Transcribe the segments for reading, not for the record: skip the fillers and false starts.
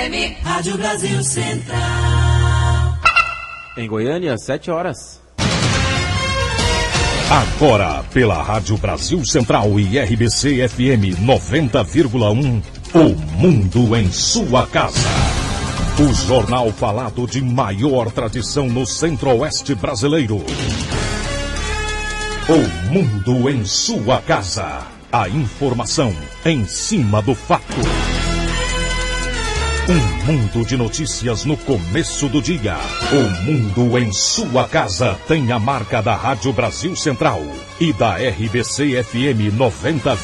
FM, Rádio Brasil Central. Em Goiânia, 7 horas. Agora, pela Rádio Brasil Central e RBC FM 90,1, o Mundo em Sua Casa. O jornal falado de maior tradição no Centro-Oeste brasileiro. O Mundo em Sua Casa. A informação em cima do fato. Um mundo de notícias no começo do dia. O Mundo em Sua Casa tem a marca da Rádio Brasil Central e da RBC FM 90,1.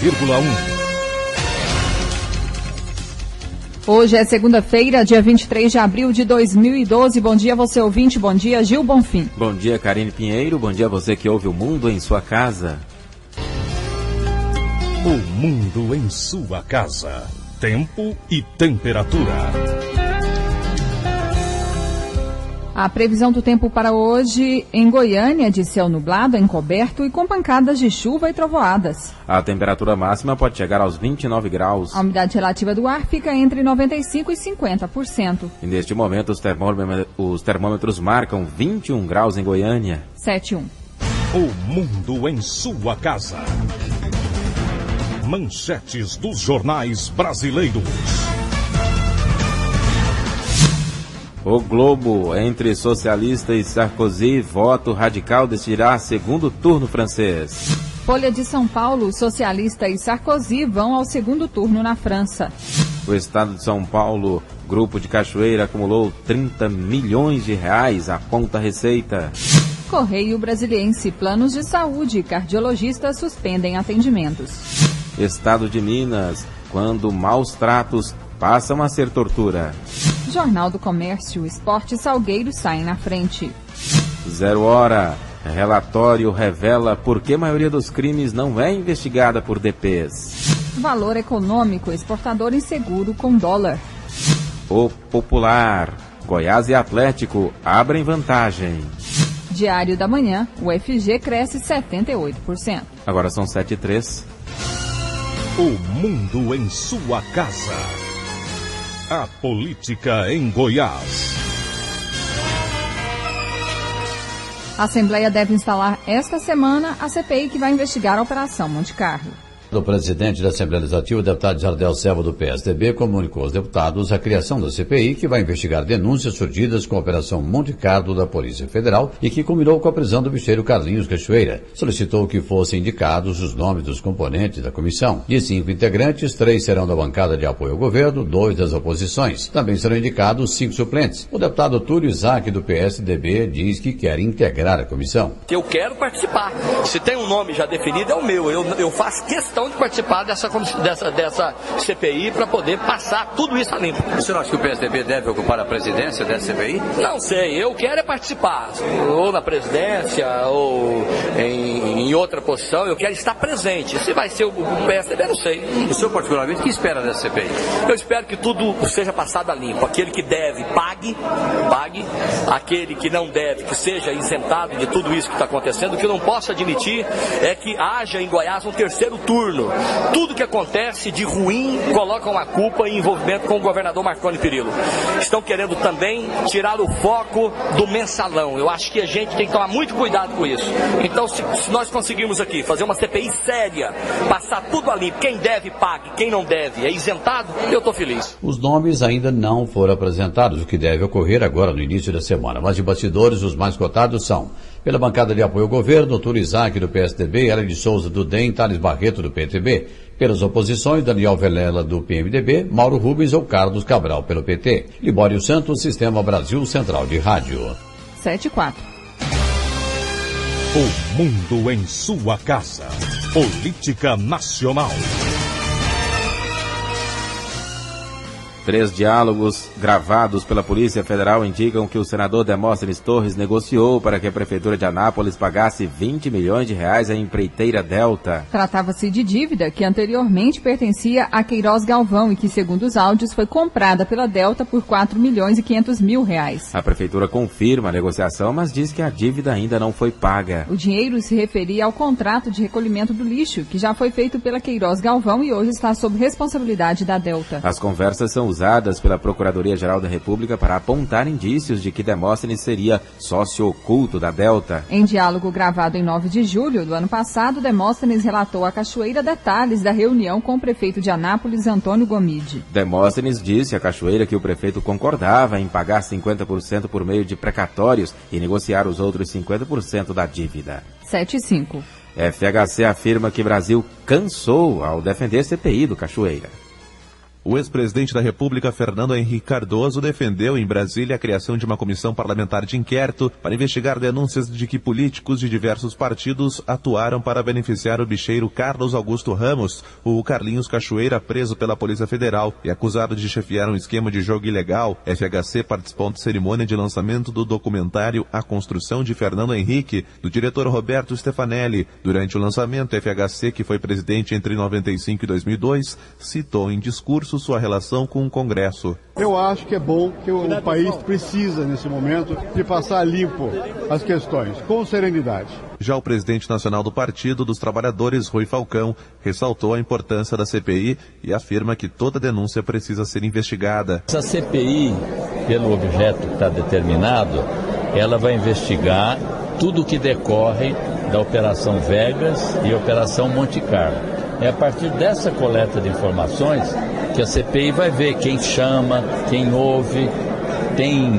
Hoje é segunda-feira, dia 23 de abril de 2012. Bom dia, você ouvinte. Bom dia, Gil Bonfim. Bom dia, Karine Pinheiro. Bom dia a você que ouve o Mundo em Sua Casa. O Mundo em Sua Casa. Tempo e temperatura. A previsão do tempo para hoje em Goiânia é de céu nublado, encoberto e com pancadas de chuva e trovoadas. A temperatura máxima pode chegar aos 29 graus. A umidade relativa do ar fica entre 95% e 50%. E neste momento os termômetros marcam 21 graus em Goiânia. 7:1. O Mundo em Sua Casa. Manchetes dos jornais brasileiros. O Globo, entre socialista e Sarkozy, voto radical decidirá segundo turno francês. Folha de São Paulo, socialista e Sarkozy vão ao segundo turno na França. O estado de São Paulo, grupo de Cachoeira, acumulou 30 milhões de reais, aponta a Receita. Correio Brasiliense, planos de saúde, cardiologistas suspendem atendimentos. Estado de Minas, quando maus tratos passam a ser tortura. Jornal do Comércio, Esporte Salgueiro saem na frente. 0 hora, relatório revela por que a maioria dos crimes não é investigada por DPs. Valor econômico, exportador inseguro com dólar. O Popular, Goiás e Atlético abrem vantagem. Diário da Manhã, o FG cresce 78%. Agora são 7h03. O Mundo em Sua Casa. A política em Goiás. A Assembleia deve instalar esta semana a CPI que vai investigar a Operação Monte Carlo. O presidente da Assembleia Legislativa, o deputado Jardel Selva, do PSDB, comunicou aos deputados a criação da CPI, que vai investigar denúncias surgidas com a Operação Monte Carlo da Polícia Federal e que culminou com a prisão do bicheiro Carlinhos Cachoeira. Solicitou que fossem indicados os nomes dos componentes da comissão. De 5 integrantes, 3 serão da bancada de apoio ao governo, 2 das oposições. Também serão indicados 5 suplentes. O deputado Túlio Isaac, do PSDB, diz que quer integrar a comissão. Eu quero participar. Se tem um nome já definido, é o meu. Eu faço questão de participar dessa CPI para poder passar tudo isso a limpo. O senhor acha que o PSDB deve ocupar a presidência dessa CPI? Não sei, eu quero é participar, ou na presidência, ou em outra posição, eu quero estar presente. Se vai ser o PSDB, eu não sei. O senhor particularmente, o que espera dessa CPI? Eu espero que tudo seja passado a limpo. Aquele que deve, pague. Aquele que não deve, que seja isentado de tudo isso que está acontecendo. O que eu não posso admitir é que haja em Goiás um terceiro turno. Tudo que acontece de ruim colocam a culpa em envolvimento com o governador Marconi Perillo. Estão querendo também tirar o foco do mensalão. Eu acho que a gente tem que tomar muito cuidado com isso. Então, se nós conseguirmos aqui fazer uma CPI séria, passar tudo a limpo, quem deve pague, quem não deve é isentado, eu estou feliz. Os nomes ainda não foram apresentados, o que deve ocorrer agora no início da semana. Mas de bastidores, os mais cotados são: pela bancada de apoio ao governo, Túlio Isaac, do PSDB, Ellen de Souza, do DEM, Thales Barreto, do PTB. Pelas oposições, Daniel Velela, do PMDB, Mauro Rubens ou Carlos Cabral, pelo PT. Libório Santos, Sistema Brasil Central de Rádio. 7:04. O Mundo em Sua Casa. Política Nacional. 3 diálogos gravados pela Polícia Federal indicam que o senador Demóstenes Torres negociou para que a Prefeitura de Anápolis pagasse 20 milhões de reais à empreiteira Delta. Tratava-se de dívida que anteriormente pertencia a Queiroz Galvão e que, segundo os áudios, foi comprada pela Delta por 4 milhões e 500 mil reais. A Prefeitura confirma a negociação, mas diz que a dívida ainda não foi paga. O dinheiro se referia ao contrato de recolhimento do lixo, que já foi feito pela Queiroz Galvão e hoje está sob responsabilidade da Delta. As conversas são usadas pela Procuradoria-Geral da República para apontar indícios de que Demóstenes seria sócio oculto da Delta. Em diálogo gravado em 9 de julho do ano passado, Demóstenes relatou à Cachoeira detalhes da reunião com o prefeito de Anápolis, Antônio Gomide. Demóstenes disse à Cachoeira que o prefeito concordava em pagar 50% por meio de precatórios e negociar os outros 50% da dívida. 7:5. FHC afirma que Brasil cansou ao defender CPI do Cachoeira. O ex-presidente da República, Fernando Henrique Cardoso, defendeu em Brasília a criação de uma comissão parlamentar de inquérito para investigar denúncias de que políticos de diversos partidos atuaram para beneficiar o bicheiro Carlos Augusto Ramos, o Carlinhos Cachoeira, preso pela Polícia Federal e acusado de chefiar um esquema de jogo ilegal. FHC participou de cerimônia de lançamento do documentário A Construção de Fernando Henrique, do diretor Roberto Stefanelli. Durante o lançamento, FHC, que foi presidente entre 95 e 2002, citou em discurso sua relação com o Congresso. Eu acho que é bom que o país precisa, nesse momento, de passar limpo as questões, com serenidade. Já o presidente nacional do Partido dos Trabalhadores, Rui Falcão, ressaltou a importância da CPI e afirma que toda denúncia precisa ser investigada. Essa CPI, pelo objeto que está determinado, ela vai investigar tudo o que decorre da Operação Vegas e Operação Monte Carlo. É a partir dessa coleta de informações que a CPI vai ver quem chama, quem ouve, tem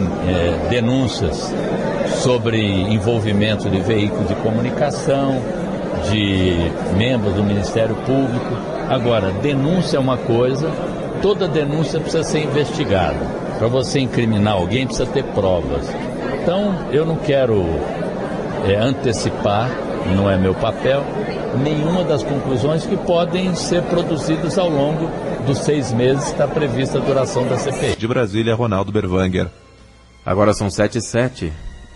denúncias sobre envolvimento de veículos de comunicação, de membros do Ministério Público. Agora, denúncia é uma coisa, toda denúncia precisa ser investigada. Para você incriminar alguém precisa ter provas. Então, eu não quero antecipar, não é meu papel, nenhuma das conclusões que podem ser produzidas ao longo dos 6 meses que está prevista a duração da CPI. De Brasília, Ronaldo Berwanger. Agora são 7:07.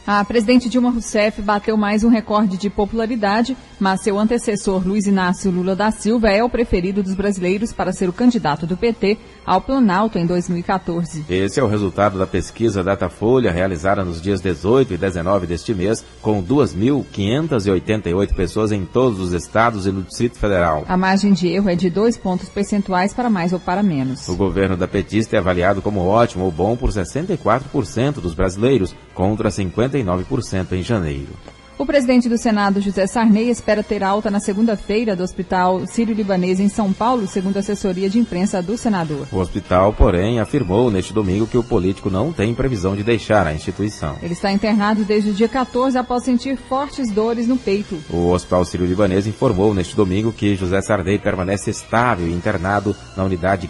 A presidente Dilma Rousseff bateu mais um recorde de popularidade, mas seu antecessor Luiz Inácio Lula da Silva é o preferido dos brasileiros para ser o candidato do PT ao Planalto em 2014. Esse é o resultado da pesquisa Datafolha, realizada nos dias 18 e 19 deste mês, com 2.588 pessoas em todos os estados e no Distrito Federal. A margem de erro é de 2 pontos percentuais para mais ou para menos. O governo da petista é avaliado como ótimo ou bom por 64% dos brasileiros, contra 59% em janeiro. O presidente do Senado, José Sarney, espera ter alta na segunda-feira do Hospital Sírio-Libanês em São Paulo, segundo a assessoria de imprensa do senador. O hospital, porém, afirmou neste domingo que o político não tem previsão de deixar a instituição. Ele está internado desde o dia 14 após sentir fortes dores no peito. O Hospital Sírio-Libanês informou neste domingo que José Sarney permanece estável e internado na unidade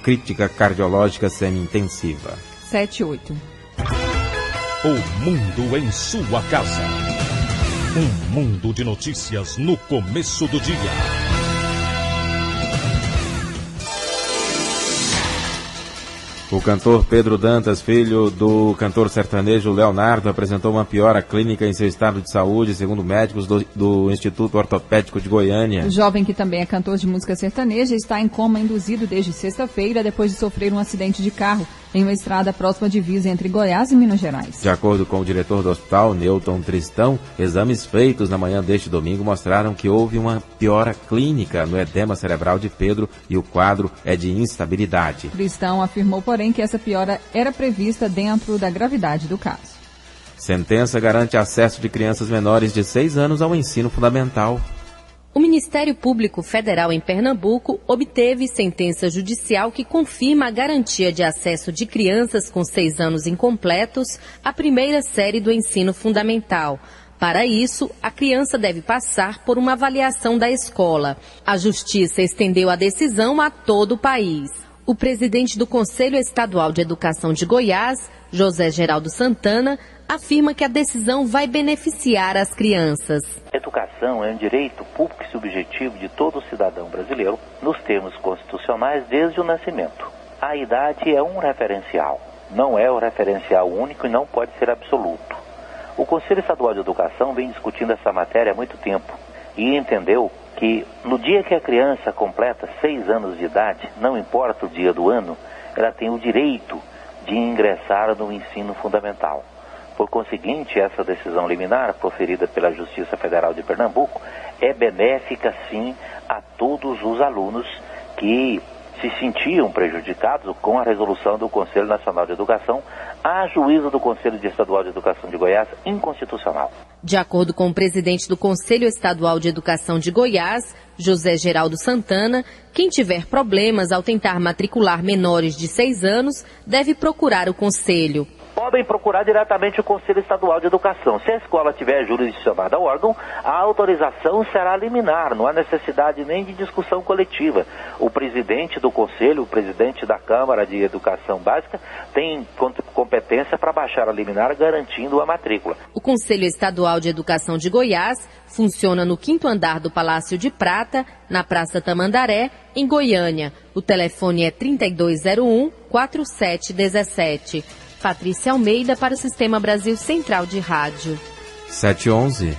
crítica cardiológica semi-intensiva. 7:08. O mundo em sua casa. Um mundo de notícias no começo do dia. O cantor Pedro Dantas, filho do cantor sertanejo Leonardo, apresentou uma piora clínica em seu estado de saúde, segundo médicos do Instituto Ortopédico de Goiânia. O jovem, que também é cantor de música sertaneja, está em coma induzido desde sexta-feira, depois de sofrer um acidente de carro em uma estrada próxima à divisa entre Goiás e Minas Gerais. De acordo com o diretor do hospital, Newton Tristão, exames feitos na manhã deste domingo mostraram que houve uma piora clínica no edema cerebral de Pedro e o quadro é de instabilidade. Tristão afirmou, porém, que essa piora era prevista dentro da gravidade do caso. Sentença garante acesso de crianças menores de 6 anos ao ensino fundamental. O Ministério Público Federal em Pernambuco obteve sentença judicial que confirma a garantia de acesso de crianças com 6 anos incompletos à primeira série do ensino fundamental. Para isso, a criança deve passar por uma avaliação da escola. A Justiça estendeu a decisão a todo o país. O presidente do Conselho Estadual de Educação de Goiás, José Geraldo Santana, afirma que a decisão vai beneficiar as crianças. Educação é um direito público e subjetivo de todo cidadão brasileiro, nos termos constitucionais desde o nascimento. A idade é um referencial, não é o referencial único e não pode ser absoluto. O Conselho Estadual de Educação vem discutindo essa matéria há muito tempo e entendeu que no dia que a criança completa 6 anos de idade, não importa o dia do ano, ela tem o direito de ingressar no ensino fundamental. Por conseguinte, essa decisão liminar, proferida pela Justiça Federal de Pernambuco, é benéfica, sim, a todos os alunos que se sentiam prejudicados com a resolução do Conselho Nacional de Educação, a juízo do Conselho Estadual de Educação de Goiás, inconstitucional. De acordo com o presidente do Conselho Estadual de Educação de Goiás, José Geraldo Santana, quem tiver problemas ao tentar matricular menores de 6 anos deve procurar o Conselho. Podem procurar diretamente o Conselho Estadual de Educação. Se a escola tiver jurisdicionada ao órgão, a autorização será liminar, não há necessidade nem de discussão coletiva. O presidente do Conselho, o presidente da Câmara de Educação Básica, tem competência para baixar a liminar, garantindo a matrícula. O Conselho Estadual de Educação de Goiás funciona no 5º andar do Palácio de Prata, na Praça Tamandaré, em Goiânia. O telefone é 3201-4717. Patrícia Almeida para o Sistema Brasil Central de Rádio. 7:11.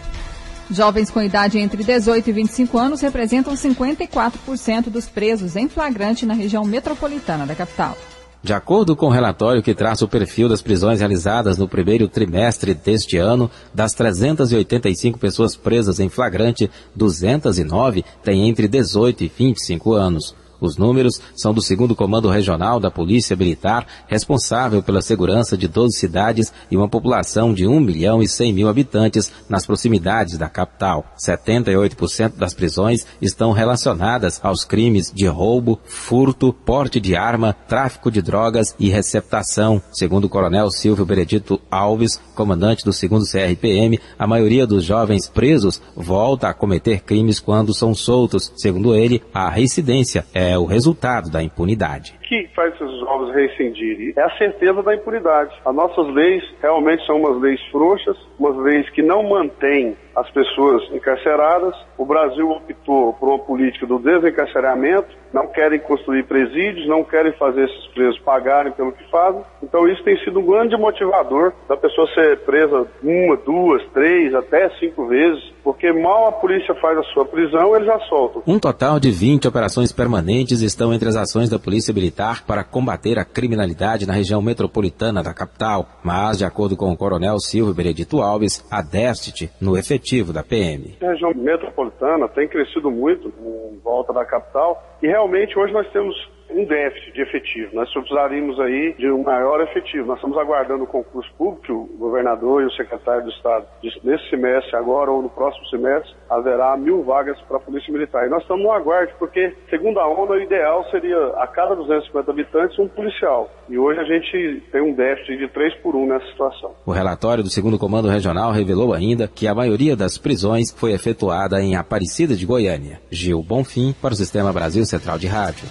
Jovens com idade entre 18 e 25 anos representam 54% dos presos em flagrante na região metropolitana da capital. De acordo com o relatório que traça o perfil das prisões realizadas no primeiro trimestre deste ano, das 385 pessoas presas em flagrante, 209 têm entre 18 e 25 anos. Os números são do 2º Comando Regional da Polícia Militar, responsável pela segurança de 12 cidades e uma população de 1.100.000 habitantes nas proximidades da capital. 78% das prisões estão relacionadas aos crimes de roubo, furto, porte de arma, tráfico de drogas e receptação. Segundo o Coronel Silvio Benedito Alves, comandante do 2º CRPM, a maioria dos jovens presos volta a cometer crimes quando são soltos. Segundo ele, a reincidência é o resultado da impunidade. O que faz esses jovens reincindirem? É a certeza da impunidade. As nossas leis realmente são umas leis frouxas, umas leis que não mantêm as pessoas encarceradas. O Brasil optou por uma política do desencarceramento, não querem construir presídios, não querem fazer esses presos pagarem pelo que fazem. Então isso tem sido um grande motivador da pessoa ser presa 1, 2, 3, até 5 vezes, porque mal a polícia faz a sua prisão, eles já soltam. Um total de 20 operações permanentes estão entre as ações da Polícia Militar para combater a criminalidade na região metropolitana da capital. Mas, de acordo com o Coronel Silvio Benedito Alves, há déficit no efetivo da PM. A região metropolitana tem crescido muito em volta da capital e realmente hoje nós temos um déficit de efetivo. Nós precisaríamos aí de um maior efetivo. Nós estamos aguardando o concurso público, que o governador e o secretário do Estado, nesse semestre agora ou no próximo semestre, haverá 1.000 vagas para a Polícia Militar. E nós estamos no aguardo, porque, segundo a ONU, o ideal seria a cada 250 habitantes um policial. E hoje a gente tem um déficit de 3 por 1 nessa situação. O relatório do 2º Comando Regional revelou ainda que a maioria das prisões foi efetuada em Aparecida de Goiânia. Gil Bonfim para o Sistema Brasil Central de Rádio.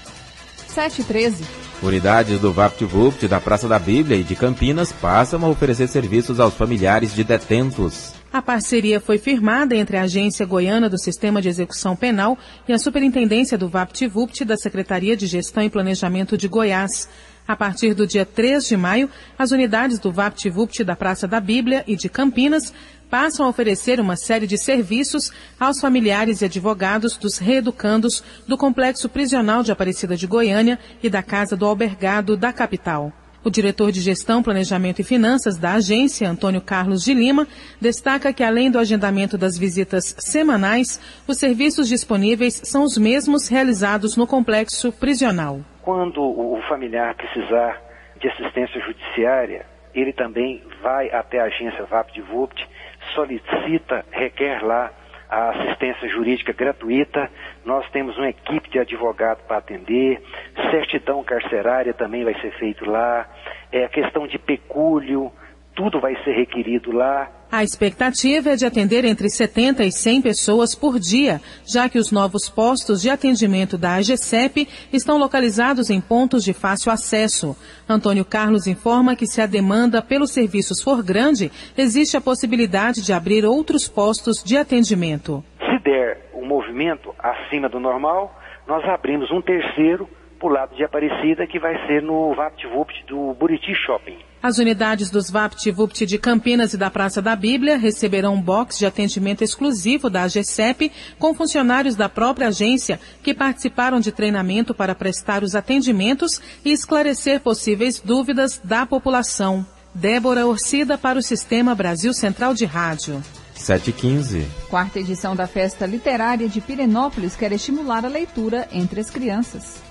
7:13. Unidades do VaptVupt da Praça da Bíblia e de Campinas passam a oferecer serviços aos familiares de detentos. A parceria foi firmada entre a Agência Goiana do Sistema de Execução Penal e a Superintendência do VaptVupt da Secretaria de Gestão e Planejamento de Goiás. A partir do dia 3 de maio, as unidades do VaptVupt da Praça da Bíblia e de Campinas passam a oferecer uma série de serviços aos familiares e advogados dos reeducandos do Complexo Prisional de Aparecida de Goiânia e da Casa do Albergado da capital. O diretor de Gestão, Planejamento e Finanças da agência, Antônio Carlos de Lima, destaca que, além do agendamento das visitas semanais, os serviços disponíveis são os mesmos realizados no complexo prisional. Quando o familiar precisar de assistência judiciária, ele também vai até a agência VaptVupt, solicita, requer lá a assistência jurídica gratuita. Nós temos uma equipe de advogado para atender, certidão carcerária também vai ser feito lá, a questão de pecúlio, tudo vai ser requerido lá. A expectativa é de atender entre 70 e 100 pessoas por dia, já que os novos postos de atendimento da AGCEP estão localizados em pontos de fácil acesso. Antônio Carlos informa que, se a demanda pelos serviços for grande, existe a possibilidade de abrir outros postos de atendimento. Se der um movimento acima do normal, nós abrimos um terceiro para o lado de Aparecida, que vai ser no VaptVupt do Buriti Shopping. As unidades dos VaptVupt de Campinas e da Praça da Bíblia receberão um box de atendimento exclusivo da AGCEP com funcionários da própria agência que participaram de treinamento para prestar os atendimentos e esclarecer possíveis dúvidas da população. Débora Orcida para o Sistema Brasil Central de Rádio. 7h15. Quarta edição da Festa Literária de Pirenópolis quer estimular a leitura entre as crianças.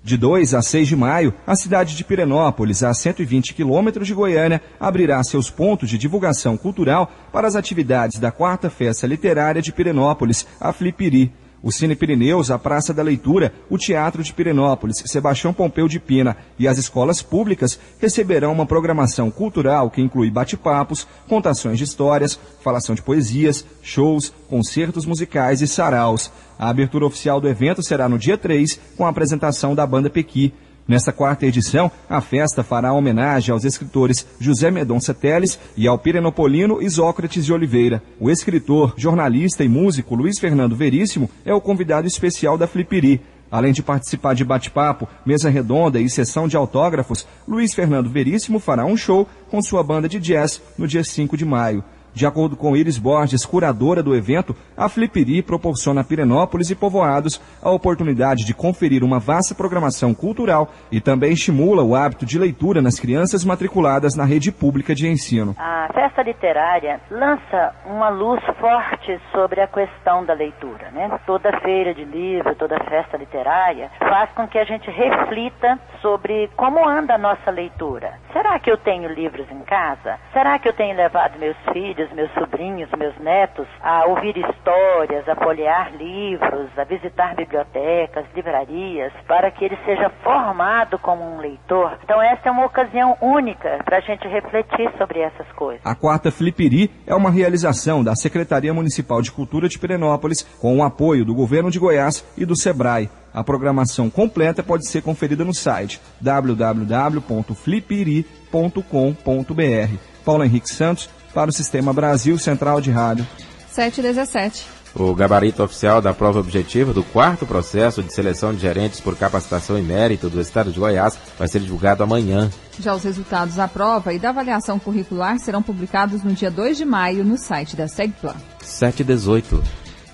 De 2 a 6 de maio, a cidade de Pirenópolis, a 120 quilômetros de Goiânia, abrirá seus pontos de divulgação cultural para as atividades da 4ª Festa Literária de Pirenópolis, a Flipiri. O Cine Pirineus, a Praça da Leitura, o Teatro de Pirenópolis, Sebastião Pompeu de Pina e as escolas públicas receberão uma programação cultural que inclui bate-papos, contações de histórias, falação de poesias, shows, concertos musicais e saraus. A abertura oficial do evento será no dia 3, com a apresentação da Banda Pequi. Nesta 4ª edição, a festa fará homenagem aos escritores José Mendonça Teles e ao pirenopolino Isócrates de Oliveira. O escritor, jornalista e músico Luiz Fernando Veríssimo é o convidado especial da Flipiri. Além de participar de bate-papo, mesa redonda e sessão de autógrafos, Luiz Fernando Veríssimo fará um show com sua banda de jazz no dia 5 de maio. De acordo com Iris Borges, curadora do evento, a Flipiri proporciona a Pirenópolis e povoados a oportunidade de conferir uma vasta programação cultural e também estimula o hábito de leitura nas crianças matriculadas na rede pública de ensino. A festa literária lança uma luz forte sobre a questão da leitura, né? Toda feira de livro, toda festa literária faz com que a gente reflita sobre como anda a nossa leitura. Será que eu tenho livros em casa? Será que eu tenho levado meus filhos, meus sobrinhos, meus netos a ouvir histórias, a folhear livros, a visitar bibliotecas, livrarias, para que ele seja formado como um leitor? Então essa é uma ocasião única para a gente refletir sobre essas coisas. A 4ª Flipiri é uma realização da Secretaria Municipal de Cultura de Pirenópolis com o apoio do Governo de Goiás e do SEBRAE. A programação completa pode ser conferida no site www.flipiri.com.br. Paulo Henrique Santos, para o Sistema Brasil Central de Rádio. 7h17. O gabarito oficial da prova objetiva do 4º processo de seleção de gerentes por capacitação e mérito do Estado de Goiás vai ser divulgado amanhã. Já os resultados da prova e da avaliação curricular serão publicados no dia 2 de maio no site da Segplan. 7h18.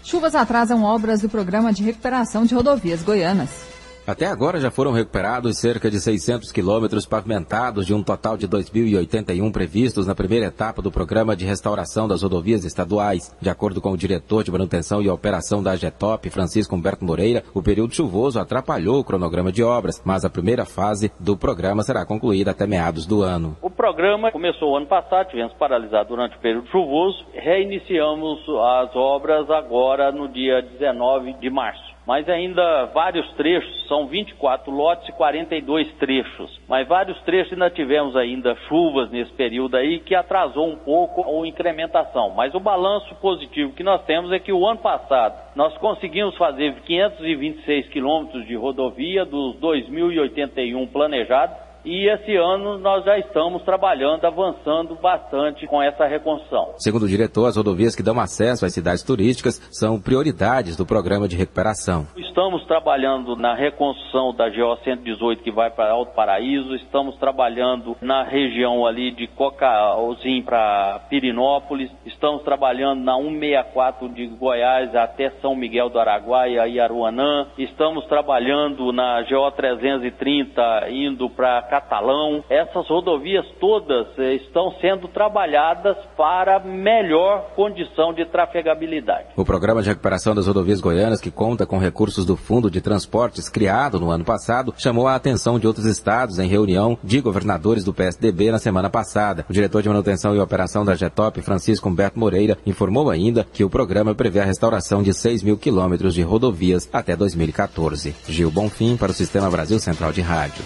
Chuvas atrasam obras do Programa de Recuperação de Rodovias Goianas. Até agora já foram recuperados cerca de 600 quilômetros pavimentados de um total de 2.081 previstos na primeira etapa do Programa de Restauração das Rodovias Estaduais. De acordo com o diretor de manutenção e operação da AGETOP, Francisco Humberto Moreira, o período chuvoso atrapalhou o cronograma de obras, mas a primeira fase do programa será concluída até meados do ano. O programa começou ano passado, tivemos paralisado durante o período chuvoso, reiniciamos as obras agora no dia 19 de março. Mas ainda vários trechos, são 24 lotes e 42 trechos, mas vários trechos ainda tivemos ainda chuvas nesse período aí que atrasou um pouco a incrementação, mas o balanço positivo que nós temos é que o ano passado nós conseguimos fazer 526 quilômetros de rodovia dos 2.081 planejados. E esse ano nós já estamos trabalhando, avançando bastante com essa reconstrução. Segundo o diretor, as rodovias que dão acesso às cidades turísticas são prioridades do programa de recuperação. Estamos trabalhando na reconstrução da GO 118 que vai para Alto Paraíso, estamos trabalhando na região ali de Cocalzinho para Pirenópolis, estamos trabalhando na 164 de Goiás até São Miguel do Araguaia e Aruanã, estamos trabalhando na GO 330 indo para Catalão. Essas rodovias todas estão sendo trabalhadas para melhor condição de trafegabilidade. O programa de recuperação das rodovias goianas, que conta com recursos do Fundo de Transportes criado no ano passado, chamou a atenção de outros estados em reunião de governadores do PSDB na semana passada. O diretor de manutenção e operação da AGETOP, Francisco Humberto Moreira, informou ainda que o programa prevê a restauração de 6.000 quilômetros de rodovias até 2014. Gil Bonfim para o Sistema Brasil Central de Rádio.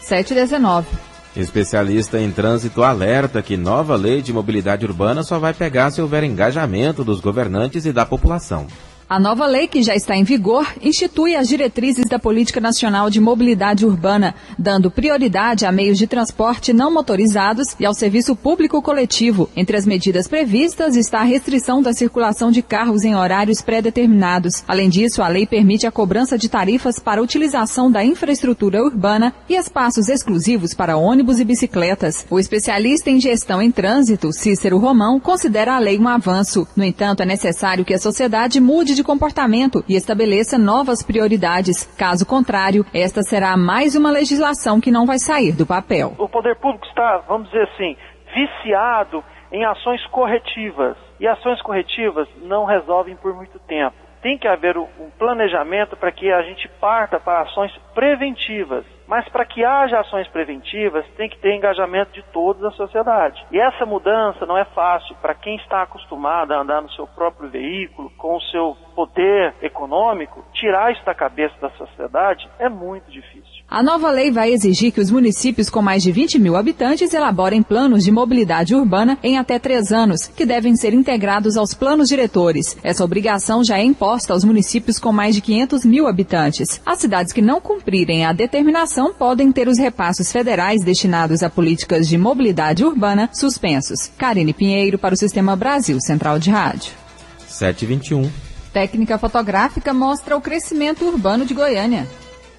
7h19. Especialista em trânsito alerta que nova lei de mobilidade urbana só vai pegar se houver engajamento dos governantes e da população. A nova lei, que já está em vigor, institui as diretrizes da Política Nacional de Mobilidade Urbana, dando prioridade a meios de transporte não motorizados e ao serviço público coletivo. Entre as medidas previstas está a restrição da circulação de carros em horários pré-determinados. Além disso, a lei permite a cobrança de tarifas para a utilização da infraestrutura urbana e espaços exclusivos para ônibus e bicicletas. O especialista em gestão em trânsito, Cícero Romão, considera a lei um avanço. No entanto, é necessário que a sociedade mude de comportamento e estabeleça novas prioridades. Caso contrário, esta será mais uma legislação que não vai sair do papel. O poder público está, vamos dizer assim, viciado em ações corretivas. E ações corretivas não resolvem por muito tempo. tem que haver um planejamento para que a gente parta para ações preventivas. Mas para que haja ações preventivas, tem que ter engajamento de toda a sociedade. E essa mudança não é fácil para quem está acostumado a andar no seu próprio veículo, com o seu poder econômico, tirar isso da cabeça da sociedade é muito difícil. A nova lei vai exigir que os municípios com mais de 20 mil habitantes elaborem planos de mobilidade urbana em até 3 anos, que devem ser integrados aos planos diretores. Essa obrigação já é imposta aos municípios com mais de 500 mil habitantes. As cidades que não cumprirem a determinação podem ter os repassos federais destinados a políticas de mobilidade urbana suspensos. Karine Pinheiro para o Sistema Brasil Central de Rádio. 7h21. Técnica fotográfica mostra o crescimento urbano de Goiânia.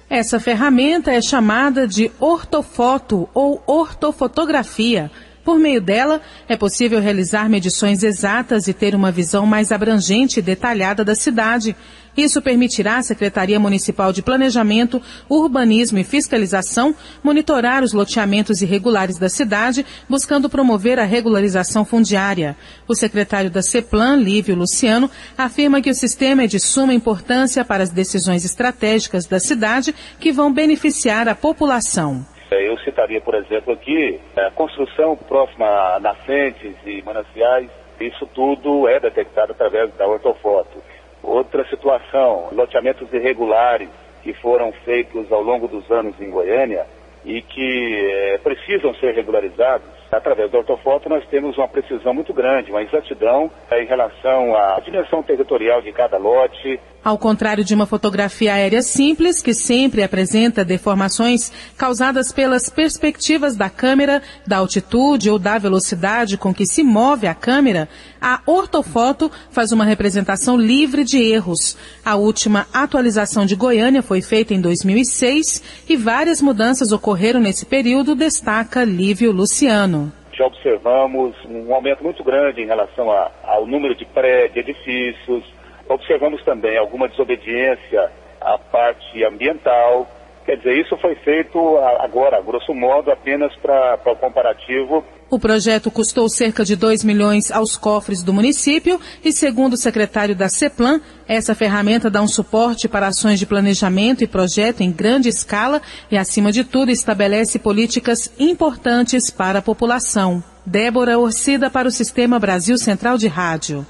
Essa ferramenta é chamada de ortofoto ou ortofotografia. Por meio dela, é possível realizar medições exatas e ter uma visão mais abrangente e detalhada da cidade. Isso permitirá à Secretaria Municipal de Planejamento, Urbanismo e Fiscalização monitorar os loteamentos irregulares da cidade, buscando promover a regularização fundiária. O secretário da CEPLAN, Lívio Luciano, afirma que o sistema é de suma importância para as decisões estratégicas da cidade que vão beneficiar a população. Eu citaria, por exemplo, aqui a construção próxima a nascentes e mananciais. Isso tudo é detectado através da ortofoto. Outra situação, loteamentos irregulares que foram feitos ao longo dos anos em Goiânia e que precisam ser regularizados. Através da ortofoto nós temos uma precisão muito grande, uma exatidão em relação à dimensão territorial de cada lote. Ao contrário de uma fotografia aérea simples, que sempre apresenta deformações causadas pelas perspectivas da câmera, da altitude ou da velocidade com que se move a câmera, a ortofoto faz uma representação livre de erros. A última atualização de Goiânia foi feita em 2006 e várias mudanças ocorreram nesse período, destaca Lívio Luciano. Já observamos um aumento muito grande em relação ao número de prédios, edifícios. Observamos também alguma desobediência à parte ambiental. Quer dizer, isso foi feito agora, grosso modo, apenas para o comparativo. O projeto custou cerca de 2 milhões aos cofres do município e, segundo o secretário da CEPLAN, essa ferramenta dá um suporte para ações de planejamento e projeto em grande escala e, acima de tudo, estabelece políticas importantes para a população. Débora Orcida para o Sistema Brasil Central de Rádio.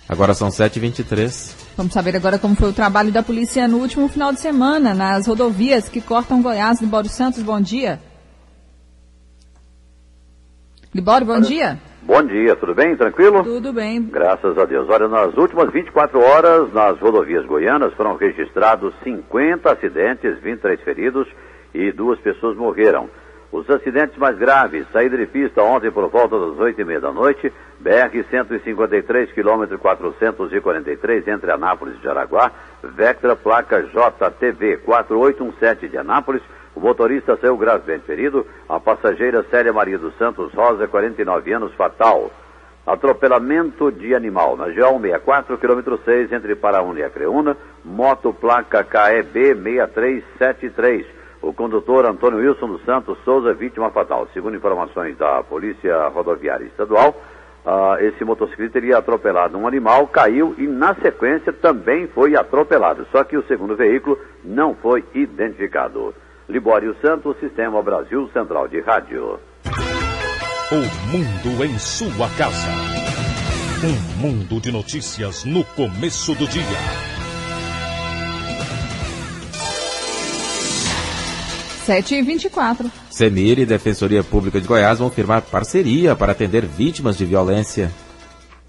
Agora são 7h23. Vamos saber agora como foi o trabalho da polícia no último final de semana nas rodovias que cortam Goiás. Libório Santos, bom dia. Libório, bom dia. Bom dia, tudo bem? Tranquilo? Tudo bem. Graças a Deus. Olha, nas últimas 24 horas, nas rodovias goianas, foram registrados 50 acidentes, 23 feridos e 2 pessoas morreram. Os acidentes mais graves, saída de pista ontem por volta das 8h30 da noite, BR-153, quilômetro 443, entre Anápolis e Jaraguá, Vectra, placa JTV 4817 de Anápolis. O motorista saiu gravemente ferido, a passageira Célia Maria dos Santos Rosa, 49 anos, fatal. Atropelamento de animal na GO-64, quilômetro 6, entre Paraúna e Acreúna, moto placa KEB 6373. O condutor Antônio Wilson dos Santos Souza, vítima fatal. Segundo informações da Polícia Rodoviária Estadual, esse motociclista teria atropelado um animal, caiu e na sequência também foi atropelado. Só que o segundo veículo não foi identificado. Libório Santos, Sistema Brasil Central de Rádio. O mundo em sua casa. Um mundo de notícias no começo do dia. CEMIR e Defensoria Pública de Goiás vão firmar parceria para atender vítimas de violência.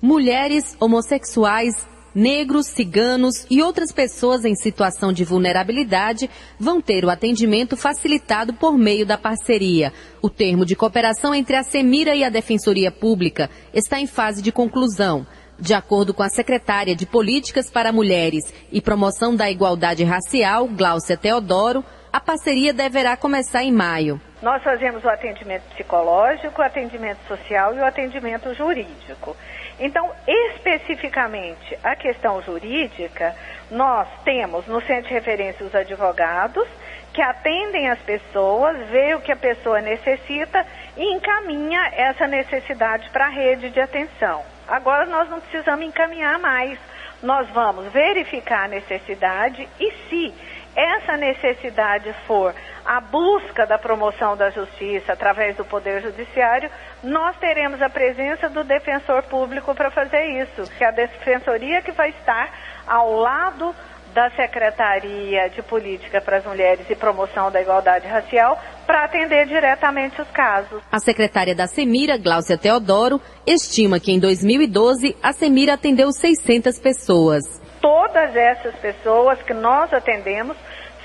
Mulheres, homossexuais, negros, ciganos e outras pessoas em situação de vulnerabilidade vão ter o atendimento facilitado por meio da parceria. O termo de cooperação entre a CEMIR e a Defensoria Pública está em fase de conclusão. De acordo com a secretária de Políticas para Mulheres e Promoção da Igualdade Racial, Gláucia Teodoro, a parceria deverá começar em maio. Nós fazemos o atendimento psicológico, o atendimento social e o atendimento jurídico. Então, especificamente, a questão jurídica, nós temos no centro de referência os advogados que atendem as pessoas, vê o que a pessoa necessita e encaminha essa necessidade para a rede de atenção. Agora nós não precisamos encaminhar mais, nós vamos verificar a necessidade e se essa necessidade for a busca da promoção da justiça através do Poder Judiciário, nós teremos a presença do defensor público para fazer isso, que é a defensoria que vai estar ao lado da Secretaria de Política para as Mulheres e Promoção da Igualdade Racial para atender diretamente os casos. A secretária da Semira, Gláucia Teodoro, estima que em 2012 a Semira atendeu 600 pessoas. Todas essas pessoas que nós atendemos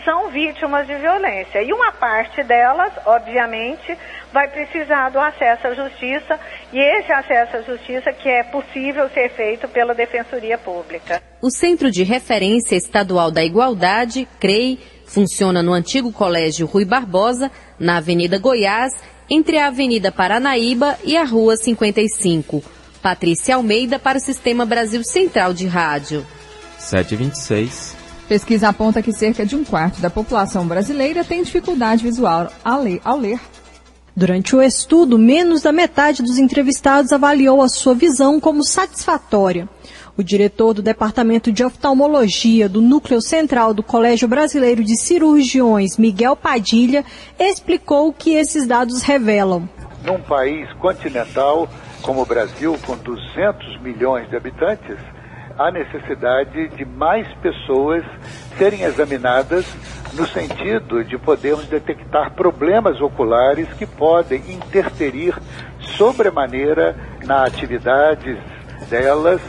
são vítimas de violência e uma parte delas, obviamente, vai precisar do acesso à justiça e esse acesso à justiça que é possível ser feito pela Defensoria Pública. O Centro de Referência Estadual da Igualdade, CREI, funciona no antigo Colégio Rui Barbosa, na Avenida Goiás, entre a Avenida Paranaíba e a Rua 55. Patrícia Almeida para o Sistema Brasil Central de Rádio. 7h26. Pesquisa aponta que cerca de 1/4 da população brasileira tem dificuldade visual ao ler. Durante o estudo, menos da metade dos entrevistados avaliou a sua visão como satisfatória. O diretor do Departamento de Oftalmologia do Núcleo Central do Colégio Brasileiro de Cirurgiões, Miguel Padilha, explicou o que esses dados revelam. Num país continental como o Brasil, com 200 milhões de habitantes, há necessidade de mais pessoas serem examinadas no sentido de podermos detectar problemas oculares que podem interferir sobremaneira na atividade delas,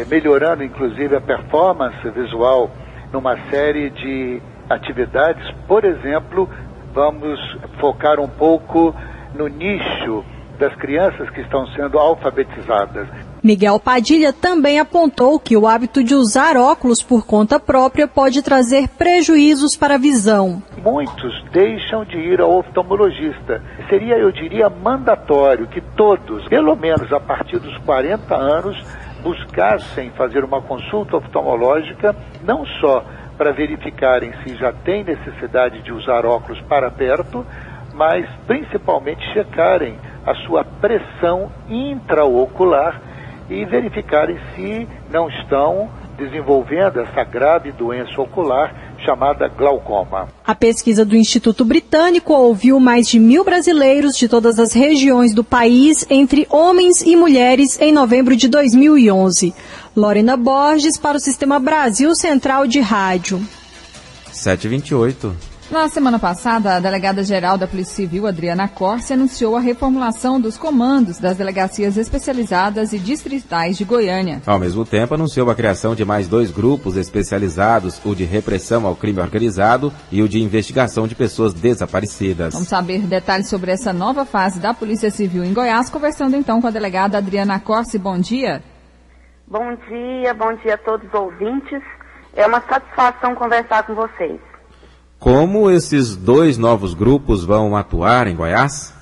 melhorando inclusive a performance visual numa série de atividades. Por exemplo, vamos focar um pouco no nicho das crianças que estão sendo alfabetizadas. Miguel Padilha também apontou que o hábito de usar óculos por conta própria pode trazer prejuízos para a visão. Muitos deixam de ir ao oftalmologista. Seria, eu diria, mandatório que todos, pelo menos a partir dos 40 anos, buscassem fazer uma consulta oftalmológica, não só para verificarem se já tem necessidade de usar óculos para perto, mas principalmente checarem a sua pressão intraocular e verificarem se não estão desenvolvendo essa grave doença ocular chamada glaucoma. A pesquisa do Instituto Britânico ouviu mais de 1.000 brasileiros de todas as regiões do país, entre homens e mulheres, em novembro de 2011. Lorena Borges para o Sistema Brasil Central de Rádio. 7h28. Na semana passada, a delegada-geral da Polícia Civil, Adriana Corse, anunciou a reformulação dos comandos das delegacias especializadas e distritais de Goiânia. Ao mesmo tempo, anunciou a criação de mais 2 grupos especializados, o de repressão ao crime organizado e o de investigação de pessoas desaparecidas. Vamos saber detalhes sobre essa nova fase da Polícia Civil em Goiás, conversando então com a delegada Adriana Corse. Bom dia. Bom dia a todos os ouvintes. É uma satisfação conversar com vocês. Como esses 2 novos grupos vão atuar em Goiás?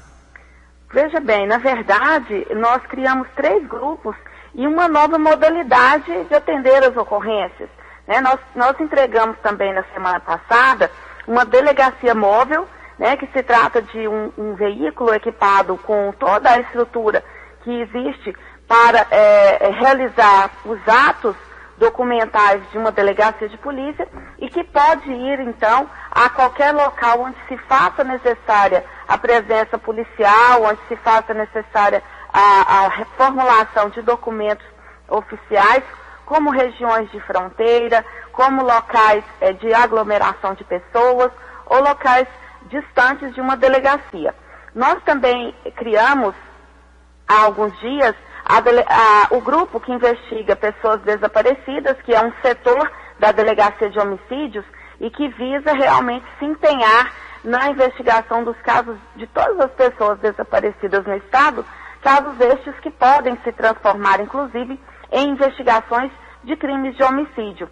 Veja bem, na verdade, nós criamos 3 grupos e uma nova modalidade de atender as ocorrências. Né? Nós entregamos também na semana passada uma delegacia móvel, né, que se trata de um veículo equipado com toda a estrutura que existe para realizar os atos documentais de uma delegacia de polícia e que pode ir, então, a qualquer local onde se faça necessária a presença policial, onde se faça necessária a reformulação de documentos oficiais, como regiões de fronteira, como locais de aglomeração de pessoas ou locais distantes de uma delegacia. Nós também criamos, há alguns dias, o grupo que investiga pessoas desaparecidas, que é um setor da Delegacia de Homicídios e que visa realmente se empenhar na investigação dos casos de todas as pessoas desaparecidas no Estado, casos estes que podem se transformar, inclusive, em investigações de crimes de homicídio.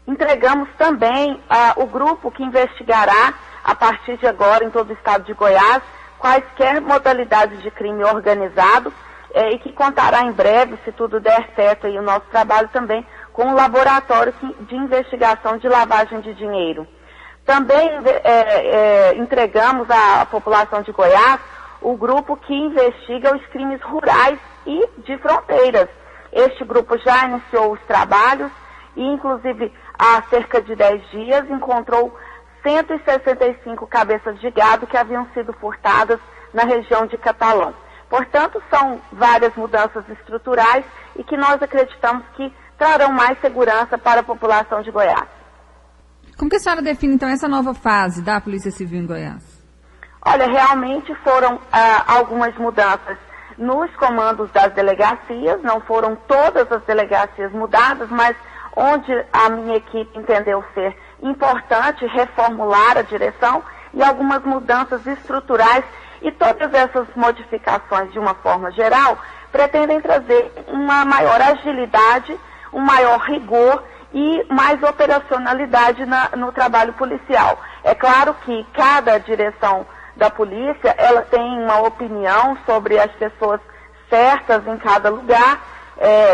Entregamos também o grupo que investigará, a partir de agora, em todo o Estado de Goiás, quaisquer modalidades de crime organizado, e que contará em breve, se tudo der certo, aí o nosso trabalho também com um laboratório de investigação de lavagem de dinheiro. Também entregamos à população de Goiás o grupo que investiga os crimes rurais e de fronteiras. Este grupo já iniciou os trabalhos e, inclusive, há cerca de 10 dias, encontrou 165 cabeças de gado que haviam sido furtadas na região de Catalão. Portanto, são várias mudanças estruturais e que nós acreditamos que trarão mais segurança para a população de Goiás. Como que a senhora define, então, essa nova fase da Polícia Civil em Goiás? Olha, realmente foram algumas mudanças nos comandos das delegacias, não foram todas as delegacias mudadas, mas onde a minha equipe entendeu ser importante reformular a direção e algumas mudanças estruturais, e todas essas modificações, de uma forma geral, pretendem trazer uma maior agilidade, um maior rigor e mais operacionalidade no trabalho policial. É claro que cada direção da polícia, ela tem uma opinião sobre as pessoas certas em cada lugar,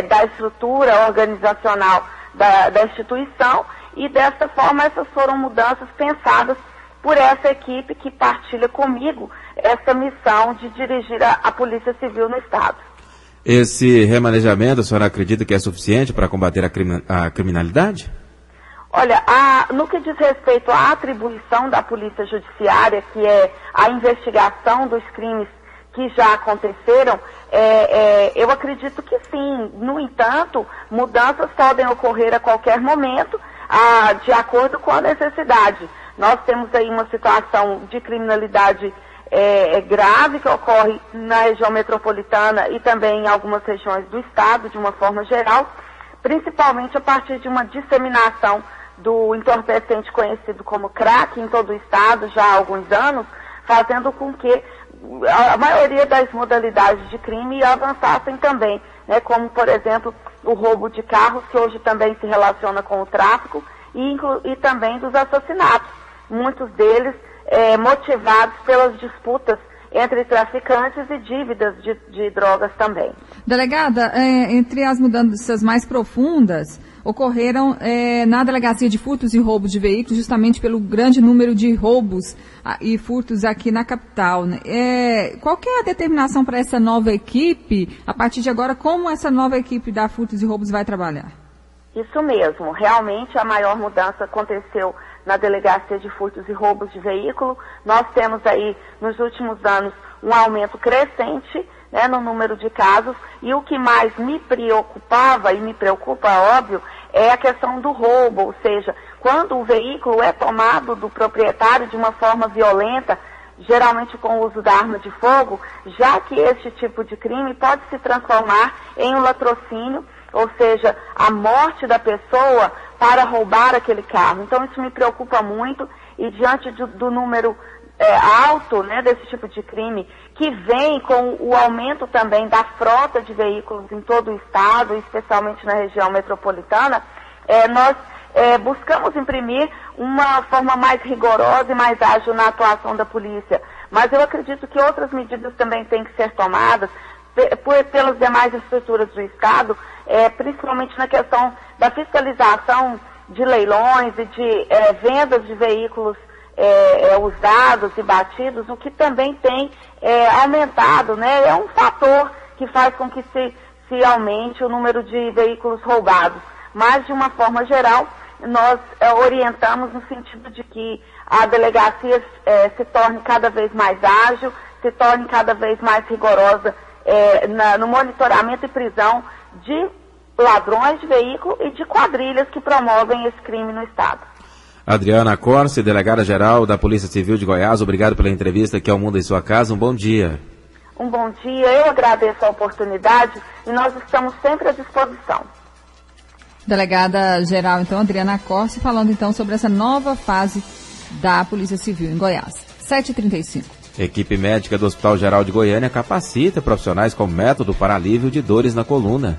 da estrutura organizacional da instituição, e dessa forma essas foram mudanças pensadas por essa equipe que partilha comigo essa missão de dirigir a Polícia Civil no Estado. Esse remanejamento, a senhora acredita que é suficiente para combater a criminalidade? Olha, no que diz respeito à atribuição da Polícia Judiciária, que é a investigação dos crimes que já aconteceram, eu acredito que sim. No entanto, mudanças podem ocorrer a qualquer momento, de acordo com a necessidade. Nós temos aí uma situação de criminalidade grave que ocorre na região metropolitana e também em algumas regiões do estado, de uma forma geral, principalmente a partir de uma disseminação do entorpecente conhecido como crack em todo o estado já há alguns anos, fazendo com que a maioria das modalidades de crime avançassem também, né, como, por exemplo, o roubo de carros, que hoje também se relaciona com o tráfico, e também dos assassinatos, muitos deles motivados pelas disputas entre traficantes e dívidas de drogas também. Delegada, entre as mudanças mais profundas, ocorreram na Delegacia de Furtos e Roubos de Veículos, justamente pelo grande número de roubos e furtos aqui na capital, né? Qual que é a determinação para essa nova equipe? A partir de agora, como essa nova equipe da Furtos e Roubos vai trabalhar? Isso mesmo. Realmente a maior mudança aconteceu na Delegacia de Furtos e Roubos de Veículo. Nós temos aí, nos últimos anos, um aumento crescente, né, no número de casos, e o que mais me preocupava e me preocupa, óbvio, é a questão do roubo, ou seja, quando o veículo é tomado do proprietário de uma forma violenta, geralmente com o uso da arma de fogo, já que este tipo de crime pode se transformar em um latrocínio, ou seja, a morte da pessoa para roubar aquele carro. Então isso me preocupa muito, e diante do número alto, né, desse tipo de crime, que vem com o aumento também da frota de veículos em todo o estado, especialmente na região metropolitana, nós buscamos imprimir uma forma mais rigorosa e mais ágil na atuação da polícia. Mas eu acredito que outras medidas também têm que ser tomadas pelas demais estruturas do estado, principalmente na questão da fiscalização de leilões e de vendas de veículos usados e batidos, o que também tem aumentado, né? É um fator que faz com que se aumente o número de veículos roubados. Mas, de uma forma geral, nós orientamos no sentido de que a delegacia se torne cada vez mais ágil, se torne cada vez mais rigorosa no monitoramento e prisão de ladrões de veículo e de quadrilhas que promovem esse crime no estado. Adriana Corse, delegada-geral da Polícia Civil de Goiás, obrigado pela entrevista aqui ao Mundo em Sua Casa. Um bom dia. Um bom dia, eu agradeço a oportunidade e nós estamos sempre à disposição. Delegada-geral, então, Adriana Corse, falando então sobre essa nova fase da Polícia Civil em Goiás. 7h35. Equipe médica do Hospital Geral de Goiânia capacita profissionais com método para alívio de dores na coluna.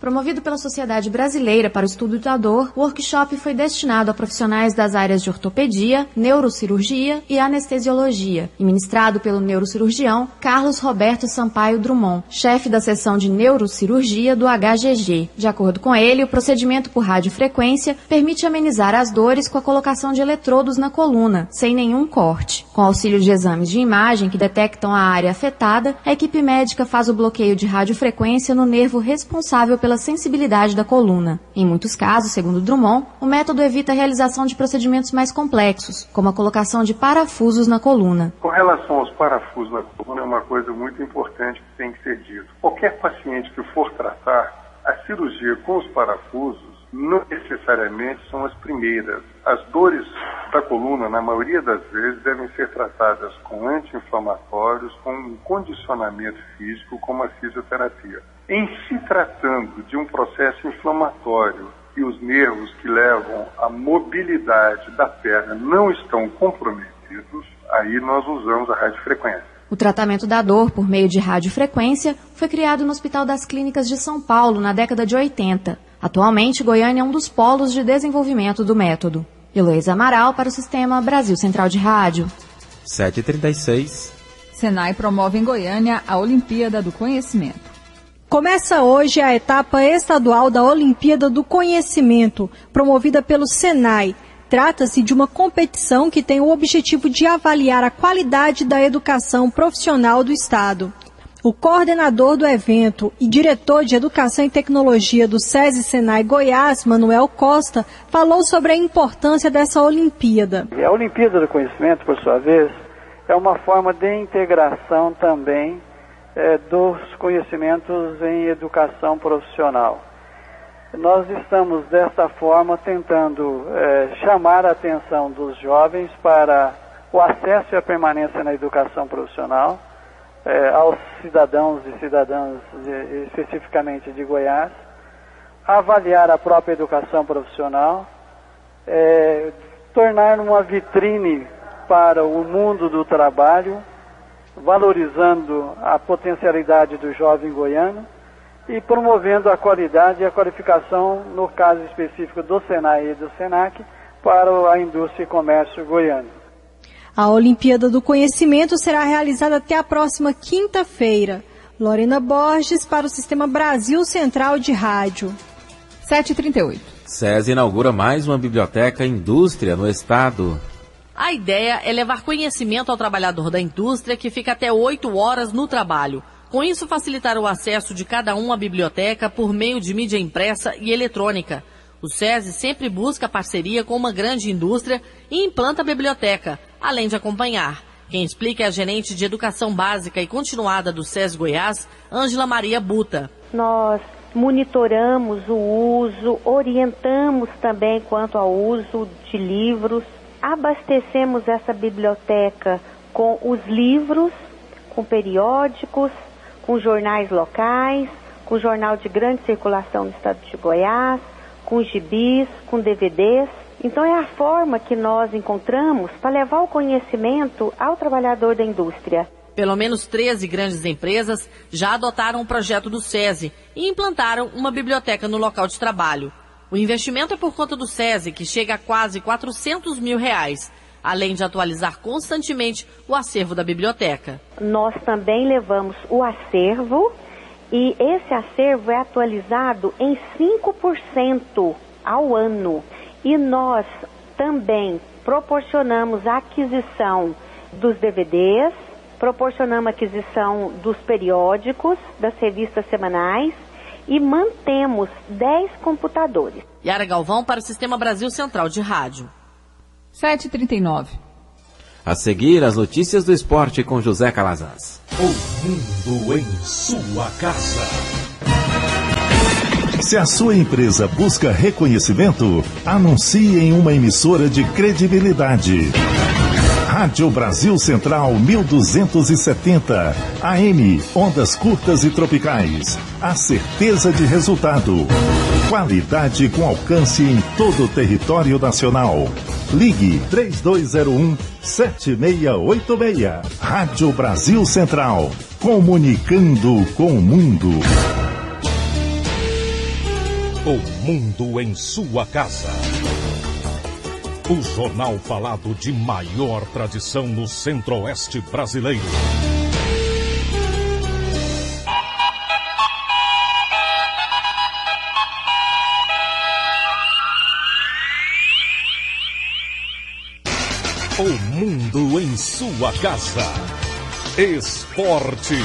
Promovido pela Sociedade Brasileira para o Estudo da Dor, o workshop foi destinado a profissionais das áreas de ortopedia, neurocirurgia e anestesiologia, e ministrado pelo neurocirurgião Carlos Roberto Sampaio Drummond, chefe da seção de neurocirurgia do HGG. De acordo com ele, o procedimento por radiofrequência permite amenizar as dores com a colocação de eletrodos na coluna, sem nenhum corte. Com auxílio de exames de imagem que detectam a área afetada, a equipe médica faz o bloqueio de radiofrequência no nervo responsável pela sensibilidade da coluna. Em muitos casos, segundo Drummond, o método evita a realização de procedimentos mais complexos, como a colocação de parafusos na coluna. Com relação aos parafusos na coluna, é uma coisa muito importante que tem que ser dito. Qualquer paciente que for tratar, a cirurgia com os parafusos não necessariamente são as primeiras. As dores da coluna, na maioria das vezes, devem ser tratadas com anti-inflamatórios, com um condicionamento físico, como a fisioterapia. Em se tratando de um processo inflamatório e os nervos que levam à mobilidade da perna não estão comprometidos, aí nós usamos a radiofrequência. O tratamento da dor por meio de radiofrequência foi criado no Hospital das Clínicas de São Paulo na década de 80. Atualmente, Goiânia é um dos polos de desenvolvimento do método. Heloísa Amaral para o Sistema Brasil Central de Rádio. 7h36. Senai promove em Goiânia a Olimpíada do Conhecimento. Começa hoje a etapa estadual da Olimpíada do Conhecimento, promovida pelo Senai. Trata-se de uma competição que tem o objetivo de avaliar a qualidade da educação profissional do Estado. O coordenador do evento e diretor de Educação e Tecnologia do SESI Senai Goiás, Manuel Costa, falou sobre a importância dessa Olimpíada. A Olimpíada do Conhecimento, por sua vez, é uma forma de integração também dos conhecimentos em educação profissional. Nós estamos, desta forma, tentando chamar a atenção dos jovens para o acesso e a permanência na educação profissional, aos cidadãos e cidadãs, especificamente de Goiás, avaliar a própria educação profissional, tornar uma vitrine para o mundo do trabalho, valorizando a potencialidade do jovem goiano e promovendo a qualidade e a qualificação, no caso específico do Senai e do Senac, para a indústria e comércio goiano. A Olimpíada do Conhecimento será realizada até a próxima quinta-feira. Lorena Borges para o Sistema Brasil Central de Rádio. 7h38. SESI inaugura mais uma biblioteca indústria no estado. A ideia é levar conhecimento ao trabalhador da indústria que fica até 8 horas no trabalho. Com isso, facilitar o acesso de cada um à biblioteca por meio de mídia impressa e eletrônica. O SESI sempre busca parceria com uma grande indústria e implanta a biblioteca, além de acompanhar. Quem explica é a gerente de Educação Básica e Continuada do SESI Goiás, Ângela Maria Buta. Nós monitoramos o uso, orientamos também quanto ao uso de livros, abastecemos essa biblioteca com os livros, com periódicos, com jornais locais, com jornal de grande circulação no estado de Goiás, com gibis, com DVDs. Então é a forma que nós encontramos para levar o conhecimento ao trabalhador da indústria. Pelo menos 13 grandes empresas já adotaram o projeto do SESI e implantaram uma biblioteca no local de trabalho. O investimento é por conta do SESI, que chega a quase R$400 mil, além de atualizar constantemente o acervo da biblioteca. Nós também levamos o acervo e esse acervo é atualizado em 5% ao ano. E nós também proporcionamos a aquisição dos DVDs, proporcionamos a aquisição dos periódicos, das revistas semanais e mantemos 10 computadores. Yara Galvão para o Sistema Brasil Central de Rádio. 7h39. A seguir, as notícias do esporte com José Calazans. O mundo em sua casa. Se a sua empresa busca reconhecimento, anuncie em uma emissora de credibilidade. Rádio Brasil Central 1270, AM, ondas curtas e tropicais. A certeza de resultado. Qualidade com alcance em todo o território nacional. Ligue 3201-7686. Rádio Brasil Central, comunicando com o mundo. mundo em sua casa. O jornal falado de maior tradição no Centro-Oeste brasileiro. O mundo em sua casa. Esporte.